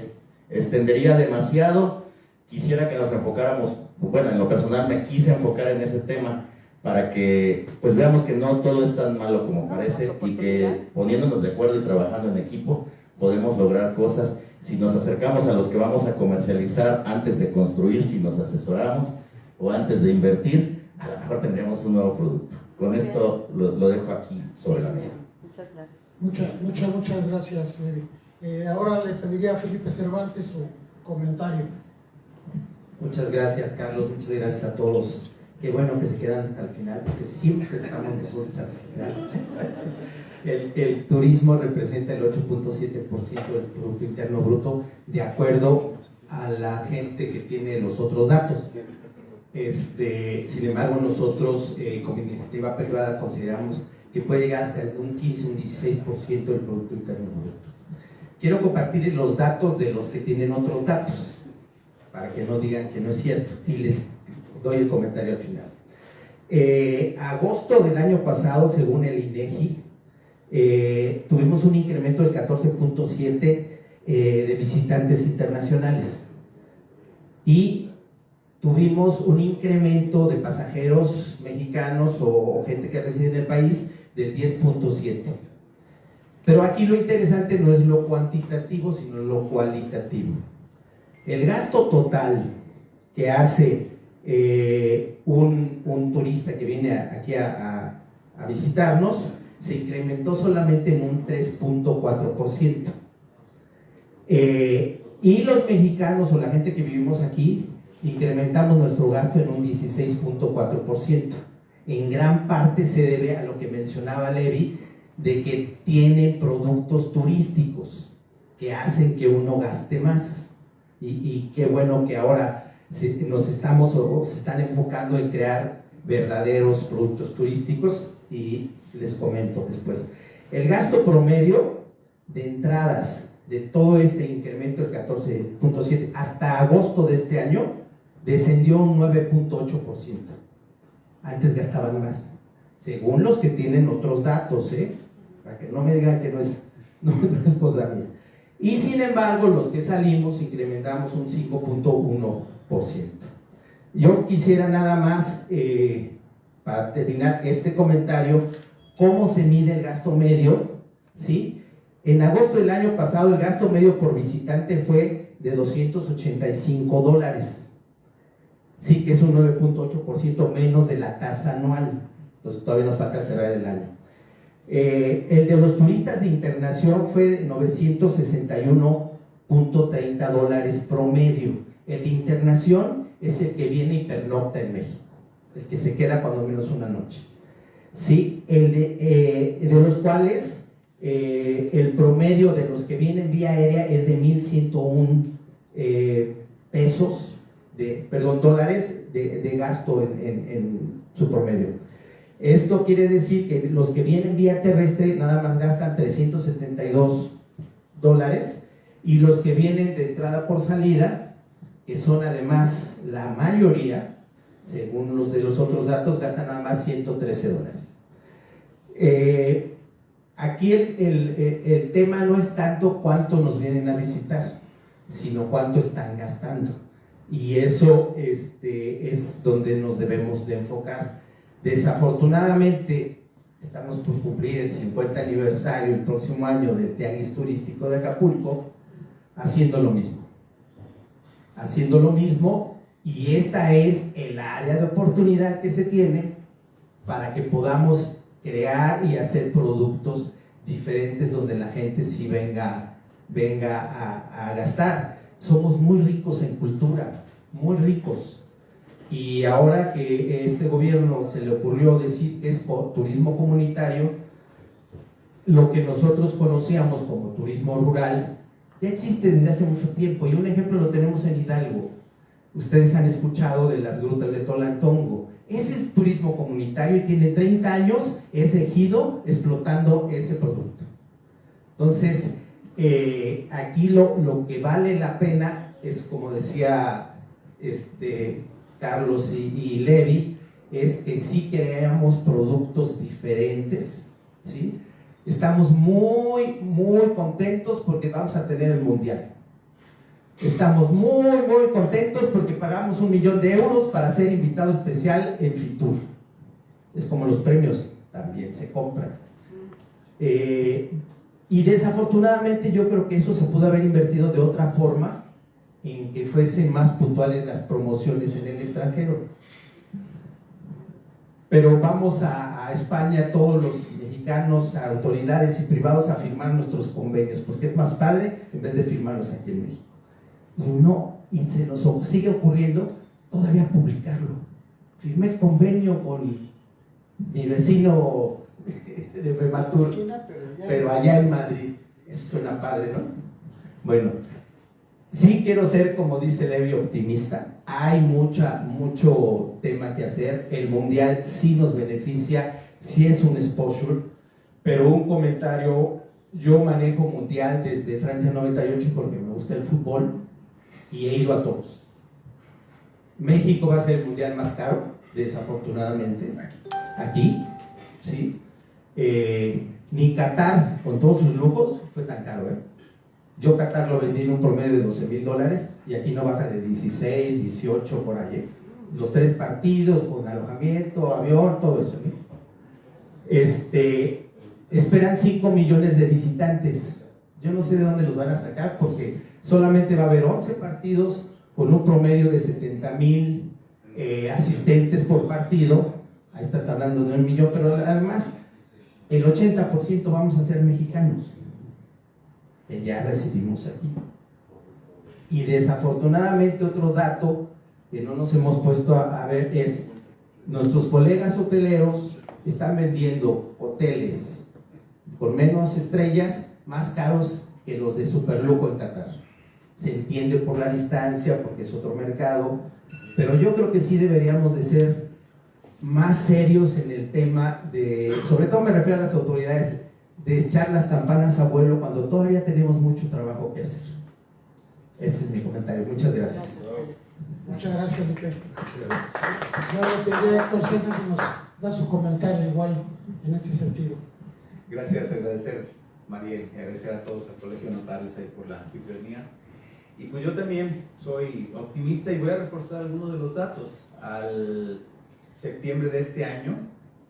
J: extendería demasiado, quisiera que nos enfocáramos, bueno, en lo personal me quise enfocar en ese tema para que pues veamos que no todo es tan malo como parece y que poniéndonos de acuerdo y trabajando en equipo podemos lograr cosas. Si nos acercamos a los que vamos a comercializar antes de construir, si nos asesoramos o antes de invertir, a lo mejor tendríamos un nuevo producto. Con esto lo dejo aquí sobre la mesa.
B: Muchas gracias.
I: Muchas gracias, Evi. Ahora le pediría a Felipe Cervantes su comentario.
K: Muchas gracias, Carlos, muchas gracias a todos. Qué bueno que se quedan hasta el final, porque siempre estamos nosotros al final. El turismo representa el 8.7% del Producto Interno Bruto, de acuerdo a la gente que tiene los otros datos. Sin embargo, nosotros como iniciativa privada consideramos que puede llegar hasta un 15, un 16% del Producto Interno Bruto. Quiero compartirles los datos de los que tienen otros datos, para que no digan que no es cierto, y les doy el comentario al final. Agosto del año pasado, según el INEGI, tuvimos un incremento del 14.7% de visitantes internacionales y tuvimos un incremento de pasajeros mexicanos o gente que reside en el país del 10.7%. Pero aquí lo interesante no es lo cuantitativo, sino lo cualitativo. El gasto total que hace un turista que viene aquí a visitarnos se incrementó solamente en un 3.4%. Y los mexicanos o la gente que vivimos aquí incrementamos nuestro gasto en un 16.4%. En gran parte se debe a lo que mencionaba Levi, de que tienen productos turísticos que hacen que uno gaste más. Y qué bueno que ahora nos estamos o se están enfocando en crear verdaderos productos turísticos, y les comento después. El gasto promedio de entradas de todo este incremento del 14.7 hasta agosto de este año descendió un 9.8%. Antes gastaban más, según los que tienen otros datos, para que no me digan que no es cosa mía. Y sin embargo, los que salimos incrementamos un 5.1%. Yo quisiera nada más, para terminar este comentario, cómo se mide el gasto medio, ¿sí? En agosto del año pasado, el gasto medio por visitante fue de $285, sí, que es un 9.8% menos de la tasa anual. Entonces todavía nos falta cerrar el año. El de los turistas de internación fue de $961.30 promedio. El de internación es el que viene y pernocta en México, el que se queda cuando menos una noche. ¿sí? De los cuales el promedio de los que vienen vía aérea es de 1,101 dólares de gasto en su promedio. Esto quiere decir que los que vienen vía terrestre nada más gastan 372 dólares, y los que vienen de entrada por salida, que son además la mayoría, según los de los otros datos, gastan nada más 113 dólares. Aquí el tema no es tanto cuánto nos vienen a visitar, sino cuánto están gastando, y eso es donde nos debemos de enfocar. Desafortunadamente estamos por cumplir el 50 aniversario el próximo año del Tianguis Turístico de Acapulco, haciendo lo mismo, y esta es el área de oportunidad que se tiene para que podamos crear y hacer productos diferentes donde la gente sí venga a gastar. Somos muy ricos en cultura, muy ricos, y ahora que este gobierno se le ocurrió decir que es turismo comunitario, lo que nosotros conocíamos como turismo rural ya existe desde hace mucho tiempo, y un ejemplo lo tenemos en Hidalgo. Ustedes han escuchado de las grutas de Tolantongo. Ese es turismo comunitario y tiene 30 años ese ejido explotando ese producto. Entonces, aquí lo que vale la pena es, como decía Carlos y Levi, es que sí creamos productos diferentes, ¿sí? Estamos muy contentos porque vamos a tener el Mundial. Estamos muy contentos porque pagamos 1 millón de euros para ser invitado especial en Fitur. Es como los premios, también se compran. Y desafortunadamente yo creo que eso se pudo haber invertido de otra forma, en que fuesen más puntuales las promociones en el extranjero. Pero vamos a España, todos los mexicanos, autoridades y privados, a firmar nuestros convenios, porque es más padre en vez de firmarlos aquí en México. Y se nos sigue ocurriendo todavía publicarlo. Firmé convenio con mi vecino de Prematur, pero allá en Madrid. Eso suena padre, ¿no? Bueno, sí quiero ser, como dice Levi, optimista. Hay mucho tema que hacer. El Mundial sí nos beneficia, sí es un exposure, pero un comentario: yo manejo Mundial desde Francia 98 porque me gusta el fútbol y he ido a todos. México va a ser el Mundial más caro, desafortunadamente, aquí, ¿sí? Ni Qatar, con todos sus lujos, fue tan caro, ¿eh? Yo Qatar lo vendí en un promedio de 12,000 dólares y aquí no baja de 16, 18 por ahí, ¿eh? Los 3 partidos con alojamiento, avión, todo eso, ¿no? Esperan 5 millones de visitantes. Yo no sé de dónde los van a sacar, porque solamente va a haber 11 partidos con un promedio de 70,000 asistentes por partido. Ahí estás hablando de 1 millón, pero además el 80% vamos a ser mexicanos, que ya residimos aquí. Y desafortunadamente otro dato que no nos hemos puesto a ver es: nuestros colegas hoteleros están vendiendo hoteles con menos estrellas más caros que los de superlujo en Qatar. Se entiende por la distancia, porque es otro mercado, pero yo creo que sí deberíamos de ser más serios en el tema de, sobre todo me refiero a las autoridades, de echar las campanas a vuelo cuando todavía tenemos mucho trabajo que hacer. Ese es mi comentario. Muchas gracias.
I: Muchas gracias, Lupe. Yo le pediría a Héctor Cejas si nos da su comentario igual en este sentido.
L: Gracias, agradecer, Mariel, y agradecer a todos, al Colegio de Notarios ahí por la anfitrionía. Y pues yo también soy optimista y voy a reforzar algunos de los datos. Al septiembre de este año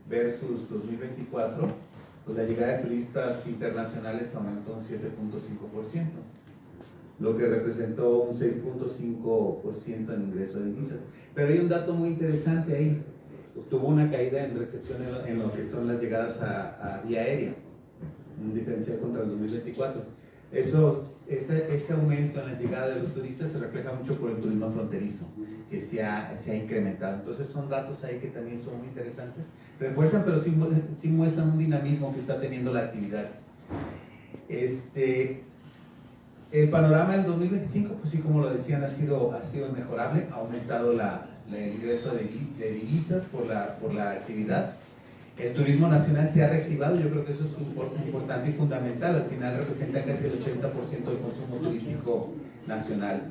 L: versus 2024, pues la llegada de turistas internacionales aumentó un 7.5%, lo que representó un 6.5% en ingreso de divisas. Pero hay un dato muy interesante ahí: tuvo una caída en recepción en lo que son las llegadas a vía aérea, un diferencial contra el 2024. Este aumento en la llegada de los turistas se refleja mucho por el turismo fronterizo, que se ha incrementado. Entonces son datos ahí que también son muy interesantes. Refuerzan, pero sí muestran un dinamismo que está teniendo la actividad. El panorama del 2025, pues sí, como lo decían, ha sido mejorable. Ha aumentado el ingreso de divisas por la actividad. El turismo nacional se ha reactivado, yo creo que eso es importante y fundamental. Al final representa casi el 80% del consumo turístico nacional.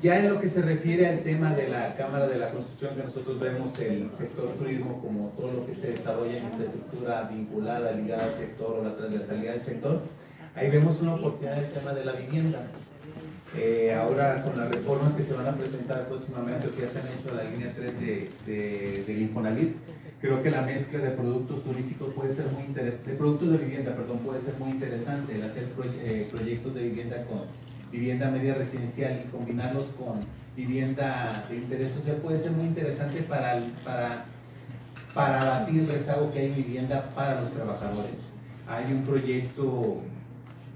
L: Ya en lo que se refiere al tema de la Cámara de la Construcción, que nosotros vemos el sector turismo como todo lo que se desarrolla en infraestructura vinculada, ligada al sector o la transversalidad del sector, ahí vemos una oportunidad en el tema de la vivienda. Ahora con las reformas que se van a presentar próximamente, o que ya se han hecho a la línea 3 del Infonavit, creo que la mezcla de productos turísticos puede ser muy interesante, de productos de vivienda, perdón, puede ser muy interesante, el hacer proyectos de vivienda con vivienda media residencial y combinarlos con vivienda de interés social puede ser muy interesante para abatir el rezago que hay en vivienda para los trabajadores. Hay un proyecto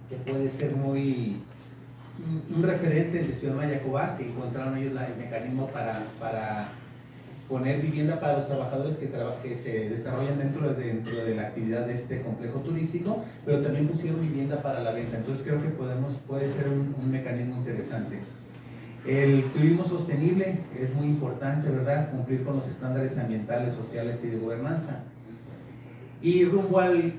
L: que puede ser un referente de Ciudad Mayacobá, que encontraron ellos el mecanismo para poner vivienda para los trabajadores que se desarrollan dentro de la actividad de este complejo turístico, pero también pusieron vivienda para la venta. Entonces creo que puede ser un mecanismo interesante. El turismo sostenible es muy importante, ¿verdad? Cumplir con los estándares ambientales, sociales y de gobernanza. Y rumbo al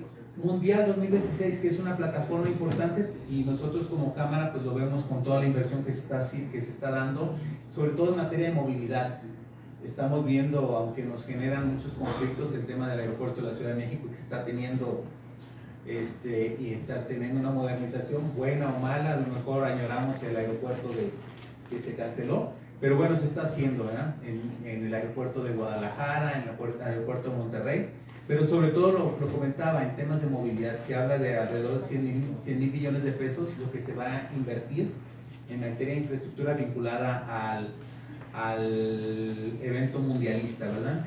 L: Mundial 2026, que es una plataforma importante, y nosotros como Cámara pues lo vemos con toda la inversión que se está dando, sobre todo en materia de movilidad. Estamos viendo, aunque nos generan muchos conflictos, el tema del aeropuerto de la Ciudad de México, que se está teniendo y está teniendo una modernización buena o mala. A lo mejor añoramos el aeropuerto que se canceló, pero bueno, se está haciendo, ¿verdad? En el aeropuerto de Guadalajara, en el aeropuerto de Monterrey, pero sobre todo lo comentaba, en temas de movilidad se habla de alrededor de 100 mil billones de pesos lo que se va a invertir en materia de infraestructura vinculada al evento mundialista, ¿verdad?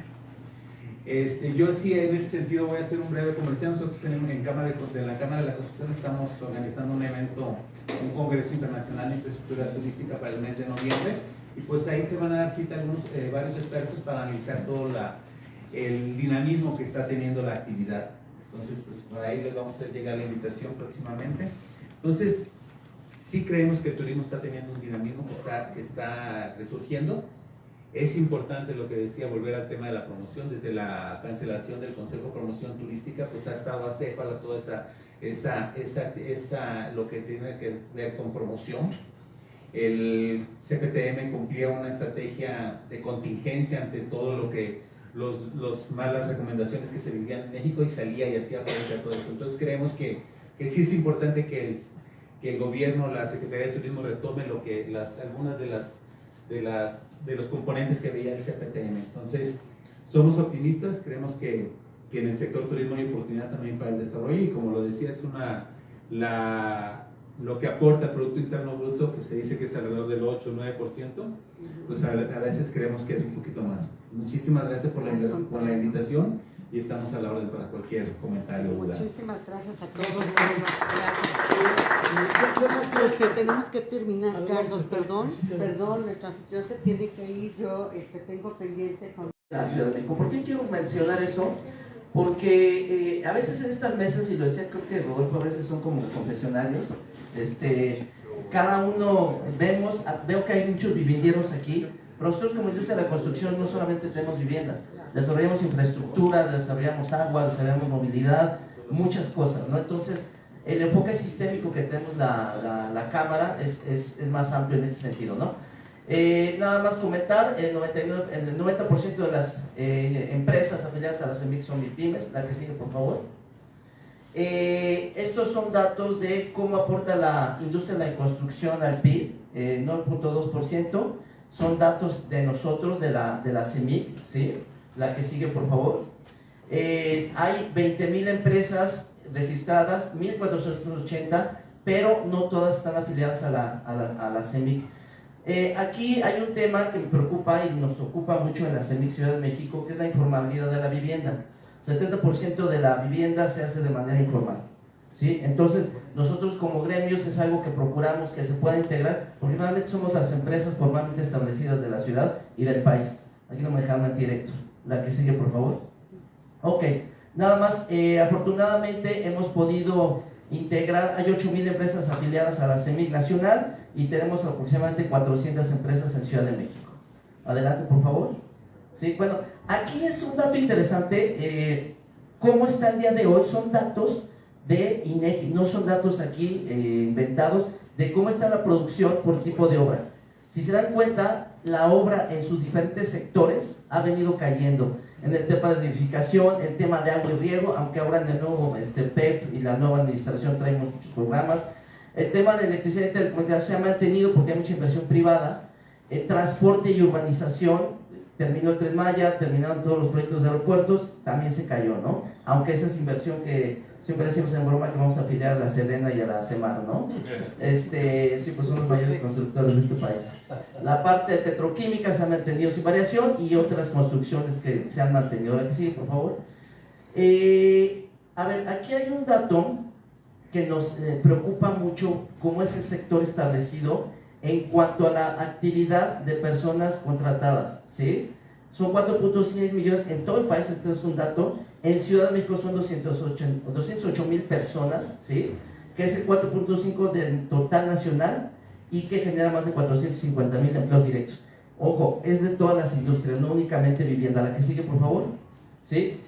L: Yo sí, en ese sentido voy a hacer un breve comercial. Nosotros tenemos en la Cámara de la Construcción estamos organizando un evento, un congreso internacional de infraestructura turística para el mes de noviembre, y pues ahí se van a dar cita varios expertos para analizar todo el dinamismo que está teniendo la actividad. Entonces, pues por ahí les vamos a hacer llegar la invitación próximamente. Entonces, sí creemos que el turismo está teniendo un dinamismo que está resurgiendo. Es importante lo que decía, volver al tema de la promoción. Desde la cancelación del Consejo de Promoción Turística, pues ha estado acéfala toda lo que tiene que ver con promoción. El CPTM cumplía una estrategia de contingencia ante todo lo que las malas recomendaciones que se vivían en México, y salía y hacía frente a todo eso. Entonces creemos que sí es importante que el gobierno, la Secretaría de Turismo retome algunas de los componentes que veía el CPTM. Entonces somos optimistas, creemos que en el sector turismo hay oportunidad también para el desarrollo, y como lo decía, es lo que aporta el Producto Interno Bruto, que se dice que es alrededor del 8 o 9%, pues a veces creemos que es un poquito más. Muchísimas gracias por la invitación, y estamos a la orden para cualquier comentario o duda.
B: Muchísimas gracias a todos. Yo creo que tenemos que terminar, Carlos. Perdón, nuestro anfitrión se tiene que ir. Yo tengo pendiente con
K: la Ciudad de México. ¿Por qué quiero mencionar eso? Porque a veces en estas mesas, y lo decía, creo que Rodolfo, a veces son como confesionarios, cada uno veo que hay muchos vivienderos aquí, pero nosotros como industria de la construcción no solamente tenemos vivienda, desarrollamos infraestructura, desarrollamos agua, desarrollamos movilidad, muchas cosas, ¿no? Entonces, el enfoque sistémico que tenemos la Cámara es más amplio en este sentido, ¿no? Nada más comentar, el 90% de las empresas afiliadas a la CEMIC son MIPYMES. La que sigue, por favor. Estos son datos de cómo aporta la industria de la construcción al PIB, 9.2%. Son datos de nosotros, de la CEMIC, ¿sí? La que sigue, por favor. Hay 20,000 empresas registradas, 1,480, pero no todas están afiliadas a la CEMIC. Aquí hay un tema que me preocupa y nos ocupa mucho en la CEMIC Ciudad de México, que es la informalidad de la vivienda. 70% de la vivienda se hace de manera informal, ¿sí? Entonces, nosotros como gremios es algo que procuramos que se pueda integrar, porque realmente somos las empresas formalmente establecidas de la ciudad y del país. Aquí no me dejaron mentir, Héctor. La que sigue, por favor. Ok, nada más, afortunadamente hemos podido integrar, hay 8,000 empresas afiliadas a la CEMIC nacional y tenemos aproximadamente 400 empresas en Ciudad de México. Adelante, por favor. Sí, bueno, aquí es un dato interesante, cómo está el día de hoy, son datos de INEGI, no son datos aquí inventados, de cómo está la producción por tipo de obra. Si se dan cuenta, la obra en sus diferentes sectores ha venido cayendo. En el tema de edificación, el tema de agua y riego, aunque ahora en el nuevo PEP y la nueva administración traemos muchos programas. El tema de electricidad y telecomunicación se ha mantenido porque hay mucha inversión privada. El transporte y urbanización, terminó el Tren Maya, terminaron todos los proyectos de aeropuertos, también se cayó, ¿no? Aunque esa es inversión que siempre decimos en broma que vamos a afiliar a la Sedena y a la Semar, ¿no? Sí, pues son los mayores constructores de este país. La parte de petroquímica se ha mantenido sin variación y otras construcciones que se han mantenido. Ahora que sigue, por favor. A ver, aquí hay un dato que nos preocupa mucho, cómo es el sector establecido en cuanto a la actividad de personas contratadas, ¿sí? Son 4.6 millones en todo el país, este es un dato. En Ciudad de México son 208,000 personas, ¿sí? Que es el 4.5 del total nacional y que genera más de 450,000 empleos directos. Ojo, es de todas las industrias, no únicamente vivienda. La que sigue, por favor. ¿Sí?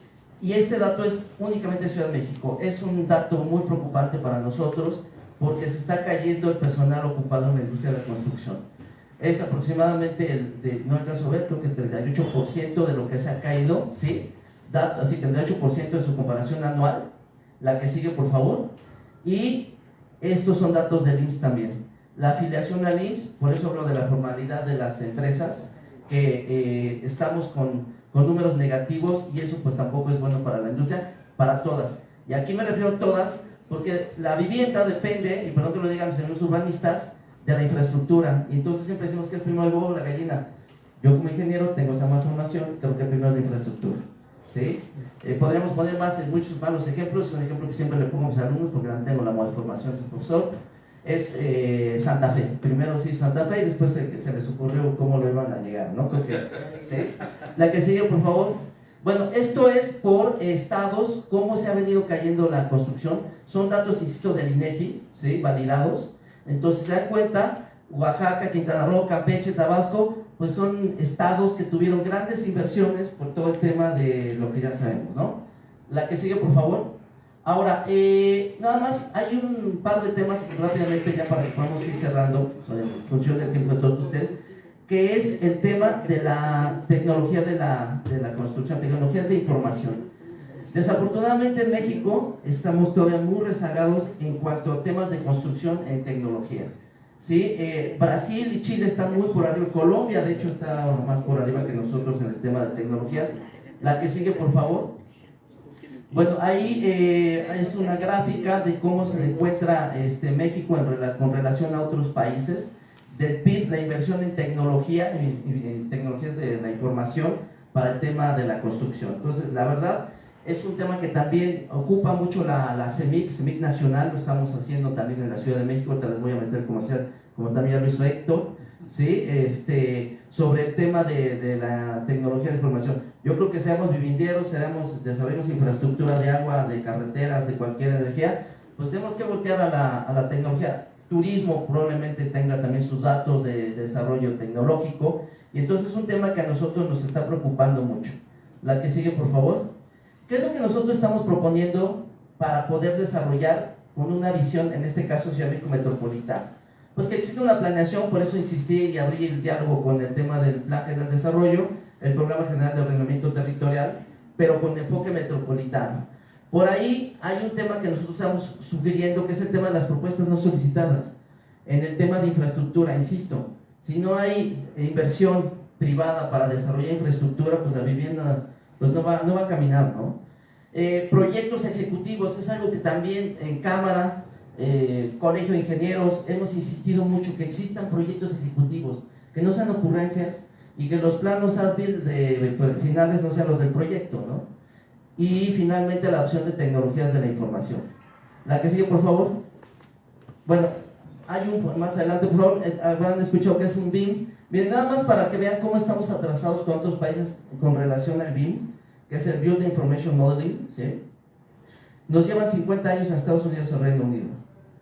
K: Y este dato es únicamente de Ciudad de México. Es un dato muy preocupante para nosotros porque se está cayendo el personal ocupado en la industria de la construcción. Es aproximadamente, no alcanzo a ver, creo que el 38% de lo que se ha caído, ¿sí? Así, 38% en su comparación anual. La que sigue, por favor. Y estos son datos del IMSS también. La afiliación al IMSS, por eso hablo de la formalidad de las empresas, que estamos con números negativos y eso pues tampoco es bueno para la industria, para todas. Y aquí me refiero a todas, porque la vivienda depende, y perdón que lo digan mis amigos urbanistas, de la infraestructura. Y entonces siempre decimos que es primero el huevo o la gallina. Yo como ingeniero tengo esa más formación, creo que primero es la infraestructura. ¿Sí? Podríamos poner muchos malos ejemplos. Un ejemplo que siempre le pongo a mis alumnos, porque también tengo la moda de formación, es el profesor, es Santa Fe. Primero sí Santa Fe y después se les ocurrió cómo lo iban a llegar, ¿no? ¿Sí? La que sigue, por favor. Bueno, esto es por estados, cómo se ha venido cayendo la construcción. Son datos, insisto, del INEGI, ¿sí? Validados. Entonces, se dan cuenta, Oaxaca, Quintana Roo, Campeche, Tabasco, pues son estados que tuvieron grandes inversiones por todo el tema de lo que ya sabemos, ¿no? La que sigue, por favor. Ahora, nada más, hay un par de temas rápidamente ya para que podamos ir cerrando en función del tiempo de todos ustedes, que es el tema de la tecnología de la construcción, tecnologías de información. Desafortunadamente en México estamos todavía muy rezagados en cuanto a temas de construcción en tecnología. ¿Sí? Brasil y Chile están muy por arriba, Colombia de hecho está más por arriba que nosotros en el tema de tecnologías. La que sigue, por favor. Bueno, ahí es una gráfica de cómo se encuentra México con relación a otros países, del PIB, la inversión en tecnología, en tecnologías de la información para el tema de la construcción. Entonces, la verdad, es un tema que también ocupa mucho la CEMIC nacional, lo estamos haciendo también en la Ciudad de México, te les voy a meter comercial, como también ya lo hizo Héctor, ¿sí? Sobre el tema de la tecnología de información. Yo creo que seamos vivinderos, desarrollemos infraestructura de agua, de carreteras, de cualquier energía, pues tenemos que voltear a la tecnología. Turismo probablemente tenga también sus datos de desarrollo tecnológico, y entonces es un tema que a nosotros nos está preocupando mucho. La que sigue, por favor. ¿Qué es lo que nosotros estamos proponiendo para poder desarrollar con una visión, en este caso Ciudad de México metropolitana? Pues que existe una planeación, por eso insistí y abrí el diálogo con el tema del Plan General de Desarrollo, el Programa General de Ordenamiento Territorial, pero con enfoque metropolitano. Por ahí hay un tema que nosotros estamos sugiriendo, que es el tema de las propuestas no solicitadas. En el tema de infraestructura, insisto, si no hay inversión privada para desarrollar infraestructura, pues la vivienda pues no va a caminar, ¿no? Proyectos ejecutivos, es algo que también en Cámara, Colegio de Ingenieros, hemos insistido mucho que existan proyectos ejecutivos, que no sean ocurrencias y que los planos ASBIL finales no sean los del proyecto, ¿no? Y finalmente la opción de tecnologías de la información.
M: La que sigue, por favor. Bueno, hay un más adelante, por favor, habrán escuchado que es un BIM. Miren, nada más para que vean cómo estamos atrasados con otros países con relación al BIM, que es el Building Information Modeling, ¿sí? Nos llevan 50 años a Estados Unidos y Reino Unido.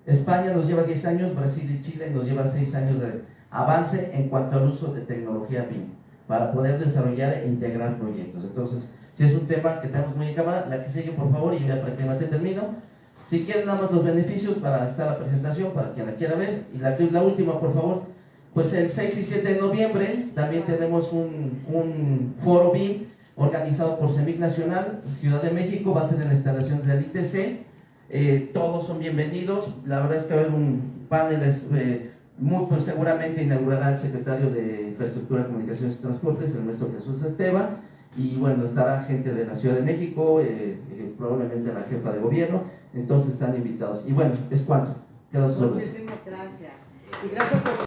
M: España nos lleva 10 años, Brasil y Chile nos llevan 6 años de avance en cuanto al uso de tecnología BIM para poder desarrollar e integrar proyectos. Entonces, si es un tema que tenemos muy en cámara, la que sigue, por favor, y ya prácticamente termino. Si quieren nada más los beneficios para estar la presentación, para quien la quiera ver, y la última, por favor. Pues el 6 y 7 de noviembre también tenemos un foro BIM organizado por CEMIC Nacional, Ciudad de México, va a ser en la instalación del ITC. Todos son bienvenidos. La verdad es que va a haber un panel pues seguramente inaugurará el secretario de Infraestructura, Comunicaciones y Transportes, el maestro Jesús Esteban, y bueno, estará gente de la Ciudad de México, probablemente la jefa de gobierno, entonces están invitados. Y bueno, es cuanto. Quedo sus órdenes.
B: Muchísimas gracias. Y gracias por